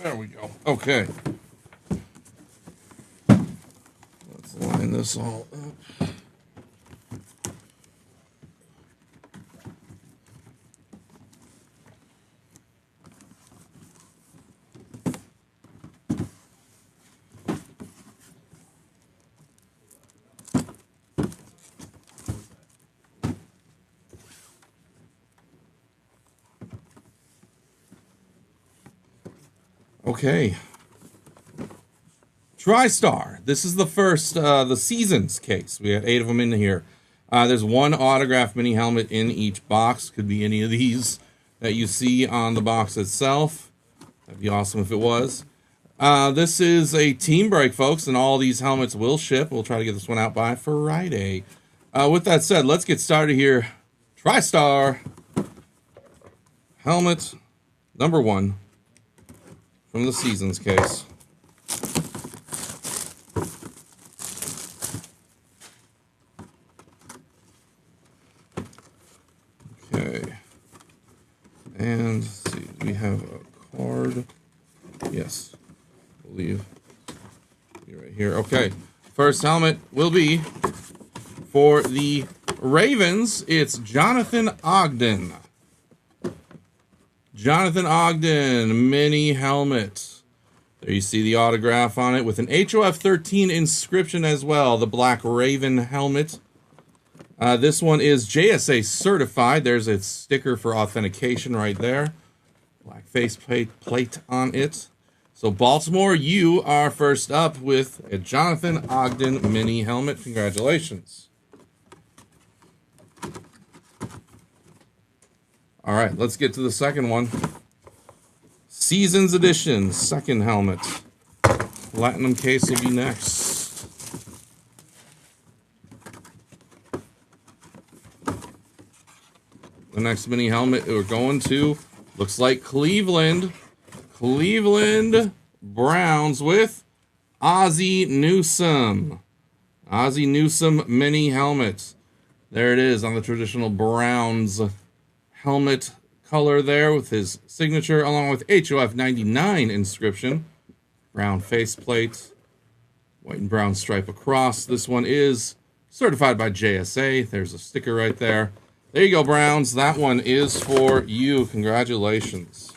Speaker 1: There we go. Okay. Let's line this all up. Okay. Tristar. This is the first, the Seasons case. We have 8 of them in here. There's 1 autograph mini helmet in each box. Could be any of these that you see on the box itself. That'd be awesome if it was. This is a team break, folks, and all these helmets will ship. We'll try to get this one out by Friday. With that said, let's get started here. Tristar helmet number 1 from the Seasons case. Okay. And let's see, we have a card. Yes, I believe you're right here. Okay. First helmet will be for the Ravens. It's Jonathan Ogden. Jonathan Ogden mini helmet. There you see the autograph on it with an HOF 13 inscription as well. The Black Raven helmet. This one is JSA certified. There's its sticker for authentication right there. Black face plate on it. So Baltimore, you are first up with a Jonathan Ogden mini helmet. Congratulations. All right, let's get to the second one. Seasons edition, second helmet. Platinum case will be next. The next mini helmet we're going to looks like Cleveland Browns with Ozzie Newsome. Ozzie Newsome mini helmet. There it is on the traditional Browns helmet color there with his signature along with HOF 99 inscription. Brown faceplate. White and brown stripe across. This one is certified by JSA. There's a sticker right there. There you go, Browns. That one is for you. Congratulations.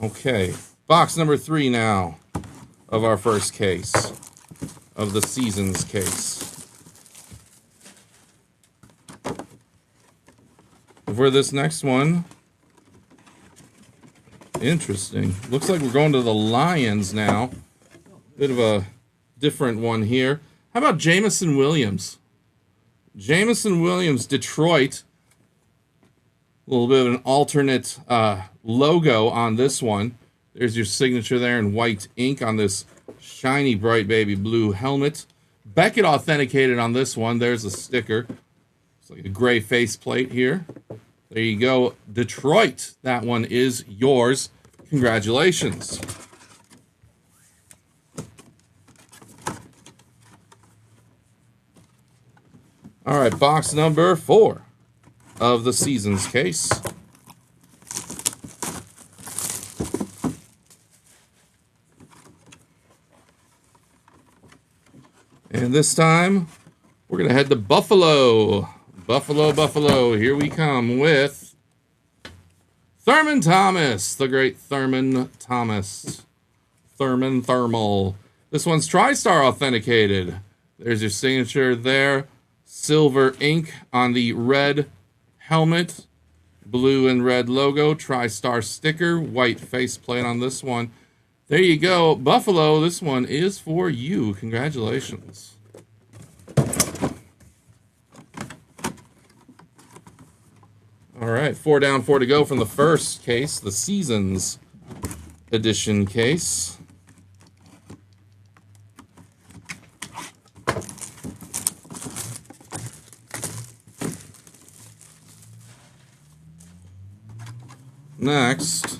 Speaker 1: Okay. Box number 3 now of our first case. Of the Seasons case. For this next one, interesting. Looks like we're going to the Lions now. Bit of a different one here. How about Jameson Williams? Jameson Williams, Detroit. A little bit of an alternate logo on this one. There's your signature there in white ink on this shiny bright baby blue helmet. Beckett authenticated on this one. There's a sticker. It's like a gray faceplate here. There you go. Detroit. That one is yours. Congratulations. All right, box number 4 of the Seasons case. And this time, we're going to head to Buffalo. Buffalo. Here we come with Thurman Thomas, the great Thurman Thomas. Thurman Thermal. This one's Tristar authenticated. There's your signature there. Silver ink on the red helmet. Blue and red logo. Tristar sticker. White faceplate on this one. There you go. Buffalo, this one is for you. Congratulations. All right, 4 down, 4 to go from the first case, the Seasons edition case. Next,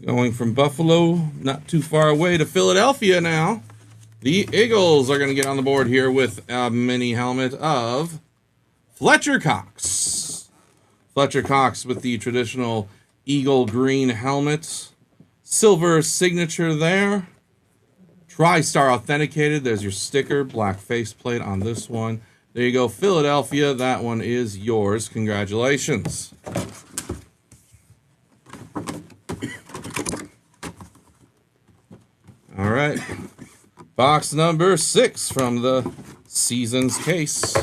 Speaker 1: going from Buffalo, not too far away, to Philadelphia now. The Eagles are going to get on the board here with a mini helmet of Fletcher Cox. Fletcher Cox with the traditional Eagle green helmet. Silver signature there. Tristar authenticated. There's your sticker. Black faceplate on this one. There you go, Philadelphia. That one is yours. Congratulations. All right. Box number 6 from the Seasons case.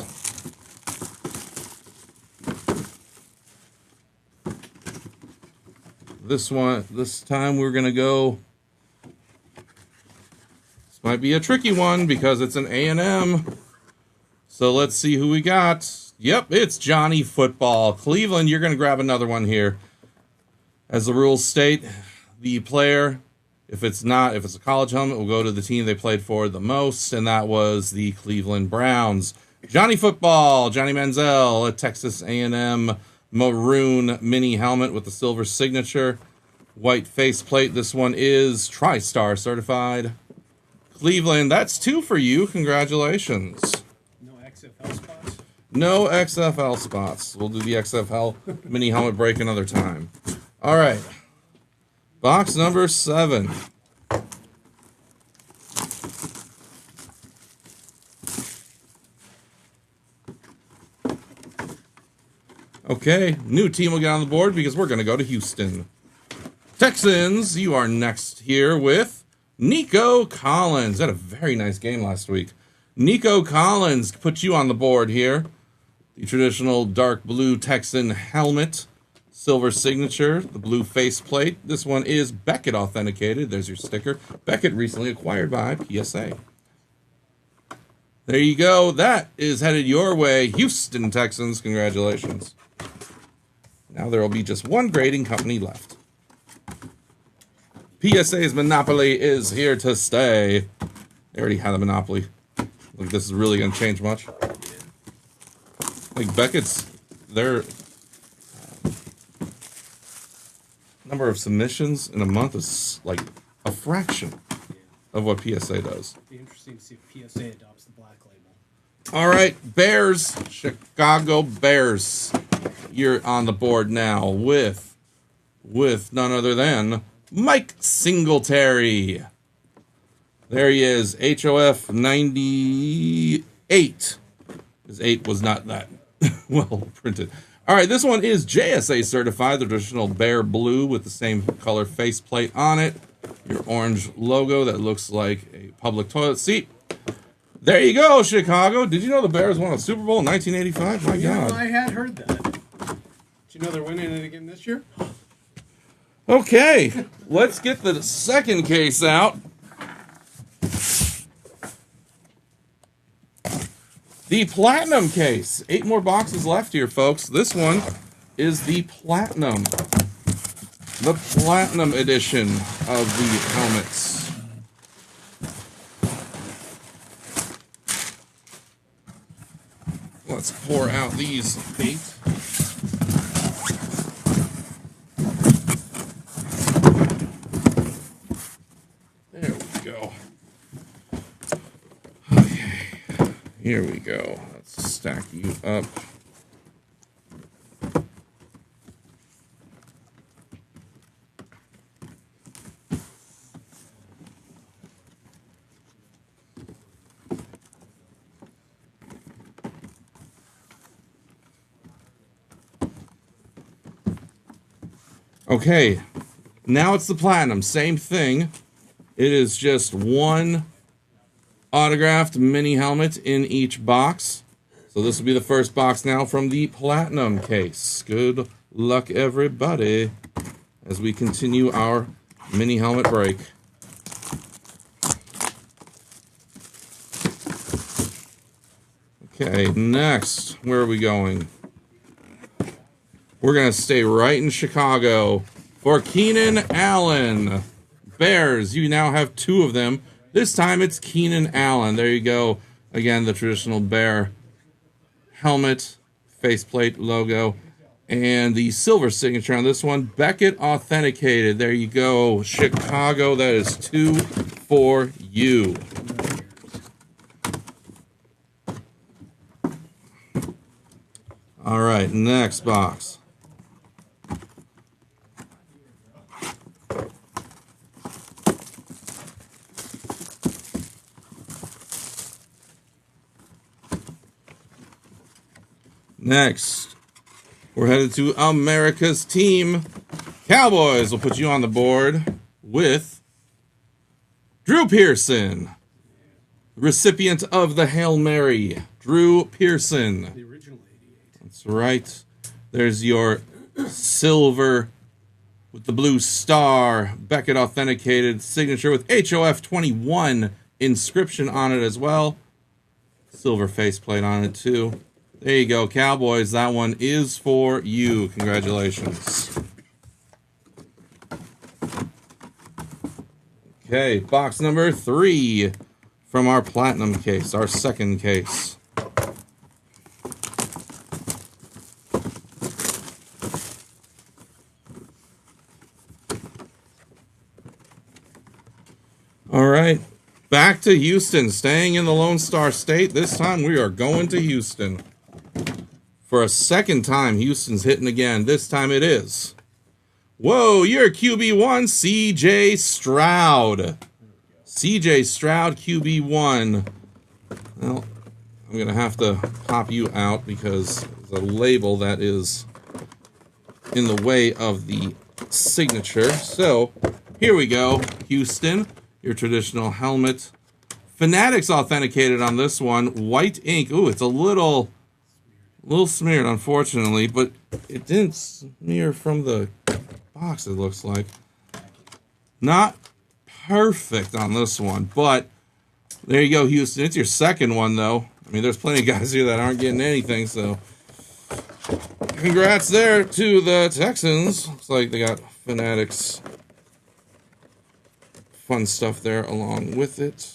Speaker 1: This time we're going to go. This might be a tricky one because it's an A&M. So let's see who we got. Yep, it's Johnny Football. Cleveland, you're going to grab another one here. As the rules state, the player, if it's a college helmet, will go to the team they played for the most, and that was the Cleveland Browns. Johnny Football, Johnny Manziel, a Texas A&M maroon mini helmet with the silver signature, white faceplate. This one is Tristar certified. Cleveland, that's 2 for you. Congratulations.
Speaker 2: No XFL spots?
Speaker 1: No XFL spots. We'll do the XFL mini helmet break another time. All right. Box number 7. Okay, new team will get on the board because we're going to go to Houston. Texans, you are next here with Nico Collins. Had a very nice game last week. Nico Collins put you on the board here. The traditional dark blue Texan helmet. Silver signature, the blue faceplate. This one is Beckett authenticated. There's your sticker. Beckett recently acquired by PSA. There you go. That is headed your way. Houston Texans, congratulations. Now there will be just one grading company left. PSA's monopoly is here to stay. They already had a monopoly. Look, this is really going to change much. Like Beckett's, their number of submissions in a month is like a fraction of what PSA does.
Speaker 2: It'd be interesting to see if PSA adopts the black label.
Speaker 1: All right, Bears, Chicago Bears. You're on the board now with none other than Mike Singletary. There he is, HOF 98. His 8 was not that well printed. All right, this one is JSA certified, the traditional bear blue with the same color faceplate on it. Your orange logo that looks like a public toilet seat. There you go, Chicago. Did you know the Bears won a Super Bowl in 1985? My God.
Speaker 2: I had heard that. Did you know they're winning it again this year?
Speaker 1: Okay, let's get the second case out. The Platinum case. 8 more boxes left here, folks. This one is the Platinum. The Platinum edition of the helmets. Let's pour out these 8. There we go. Okay, here we go. Let's stack you up. Okay, now it's the platinum. Same thing. It is just one autographed mini helmet in each box. So this will be the first box now from the platinum case. Good luck, everybody, as we continue our mini helmet break. Okay, next, where are we going? We're going to stay right in Chicago for Keenan Allen. Bears, you now have 2 of them. This time it's Keenan Allen. There you go. Again, the traditional Bear helmet, faceplate logo, and the silver signature on this one. Beckett authenticated. There you go. Chicago, that is 2 for you. All right, next box. Next, we're headed to America's team. Cowboys will put you on the board with Drew Pearson, recipient of the Hail Mary, Drew Pearson.
Speaker 2: The original 88.
Speaker 1: That's right. There's your silver with the blue star, Beckett authenticated signature with HOF 21 inscription on it as well. Silver faceplate on it too. There you go, Cowboys. That one is for you. Congratulations. Okay, box number 3 from our platinum case, our second case. All right, back to Houston, staying in the Lone Star State. This time we are going to Houston. For a second time, Houston's hitting again. This time it is. Whoa, you're QB1, CJ Stroud. CJ Stroud, QB1. Well, I'm going to have to pop you out because there's a label that is in the way of the signature. So, here we go. Houston, your traditional helmet. Fanatics authenticated on this one. White ink. Ooh, it's a little smeared, unfortunately, but it didn't smear from the box, it looks like. Not perfect on this one, but there you go, Houston. It's your second one, though. I mean, there's plenty of guys here that aren't getting anything, so congrats there to the Texans. Looks like they got Fanatics fun stuff there along with it.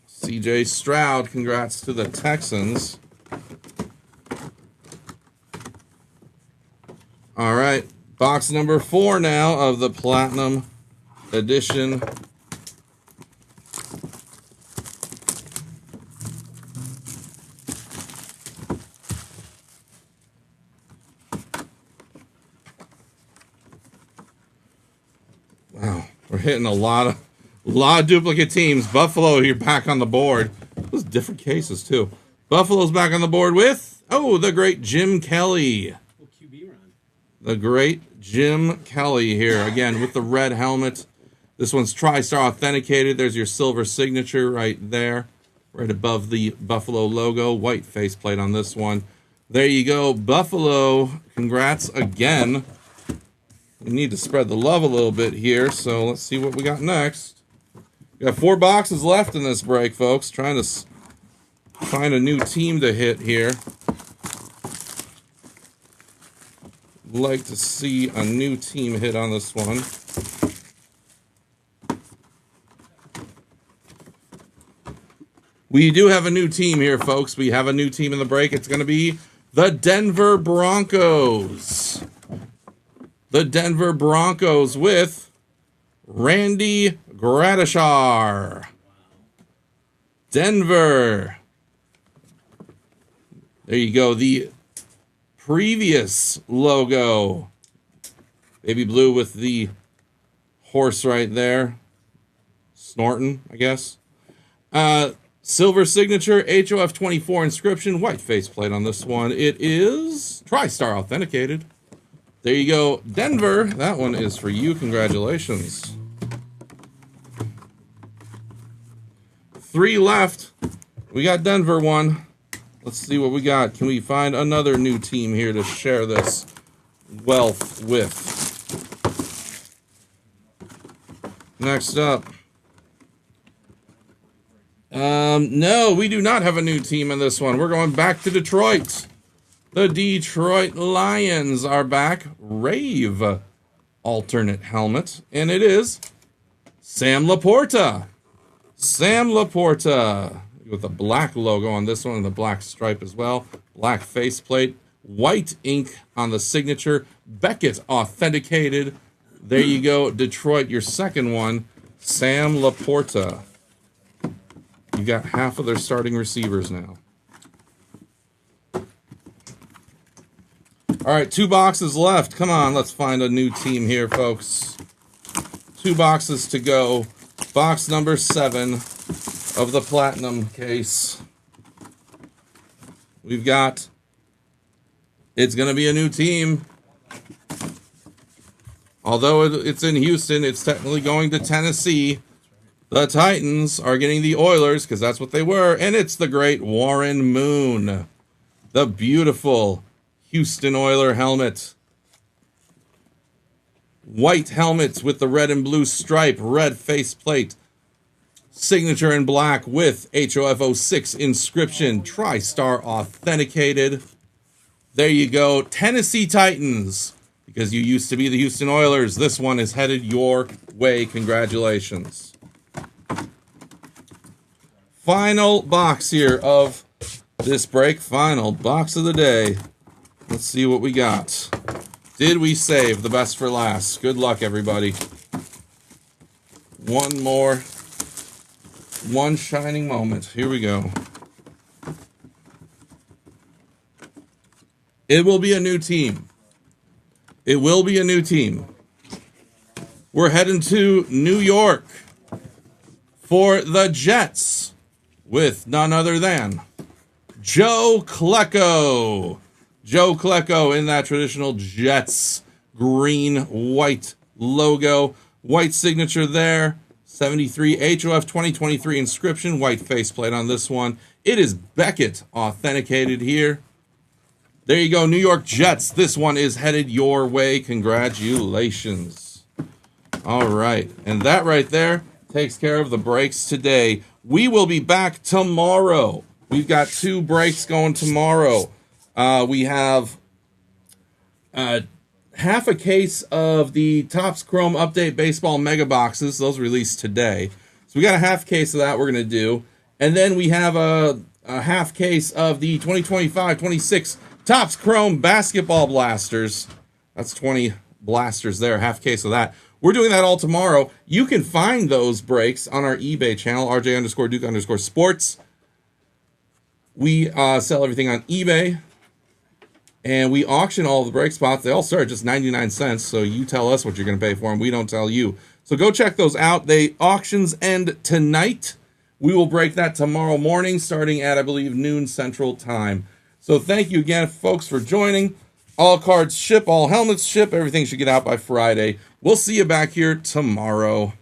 Speaker 1: CJ Stroud, congrats to the Texans. All right, box number 4 now of the Platinum Edition. Wow, we're hitting a lot of duplicate teams. Buffalo, you're back on the board. Those different cases, too. Buffalo's back on the board with, the great Jim Kelly.
Speaker 2: QB run.
Speaker 1: The great Jim Kelly here. Again, with the red helmet. This one's Tristar authenticated. There's your silver signature right there. Right above the Buffalo logo. White faceplate on this one. There you go, Buffalo. Congrats again. We need to spread the love a little bit here, so let's see what we got next. We got 4 boxes left in this break, folks. Trying to find a new team to hit here. Like to see a new team hit on this one. We do have a new team here, folks. We have a new team in the break. It's going to be the Denver Broncos. The Denver Broncos with Randy Gradishar. Denver. There you go. The previous logo. Baby blue with the horse right there. Snorting, I guess. Silver signature, HOF 24 inscription, white faceplate on this one. It is Tristar authenticated. There you go, Denver. That one is for you. Congratulations. 3 left. We got Denver one. Let's see what we got. Can we find another new team here to share this wealth with? Next up. No, we do not have a new team in this one. We're going back to Detroit. The Detroit Lions are back. Rave alternate helmet. And it is Sam Laporta. Sam Laporta. With a black logo on this one and the black stripe as well. Black faceplate. White ink on the signature. Beckett authenticated. There you go, Detroit, your second one. Sam Laporta. You got half of their starting receivers now. All right, 2 boxes left. Come on, let's find a new team here, folks. 2 boxes to go. Box number 7 of the Platinum case. We've got, it's going to be a new team. Although it's in Houston, it's technically going to Tennessee. The Titans are getting the Oilers, because that's what they were, and it's the great Warren Moon. The beautiful Houston Oiler helmet. White helmet with the red and blue stripe, red faceplate. Signature in black with HOF 06 inscription, Tristar authenticated. There you go, Tennessee Titans. Because you used to be the Houston Oilers, this one is headed your way. Congratulations. Final box here of this break. Final box of the day. Let's see what we got. Did we save the best for last? Good luck, everybody. One more. One shining moment. Here we go. It will be a new team. It will be a new team. We're heading to New York for the Jets with none other than Joe Klecko. Joe Klecko in that traditional Jets green-white logo. White signature there. 73 HOF 2023 inscription. White faceplate on this one. It is Beckett authenticated here. There you go, New York Jets. This one is headed your way. Congratulations. All right. And that right there takes care of the breaks today. We will be back tomorrow. We've got 2 breaks going tomorrow. We have half a case of the Topps Chrome Update Baseball Mega Boxes. Those released today. So we got a half case of that we're going to do. And then we have a half case of the 2025-26 Topps Chrome Basketball Blasters. That's 20 blasters there, half case of that. We're doing that all tomorrow. You can find those breaks on our eBay channel, RJ_Duke_Sports. We sell everything on eBay. And we auction all the break spots. They all start at just 99 cents. So you tell us what you're going to pay for them. We don't tell you. So go check those out. The auctions end tonight. We will break that tomorrow morning starting at, I believe, noon Central Time. So thank you again, folks, for joining. All cards ship, all helmets ship. Everything should get out by Friday. We'll see you back here tomorrow.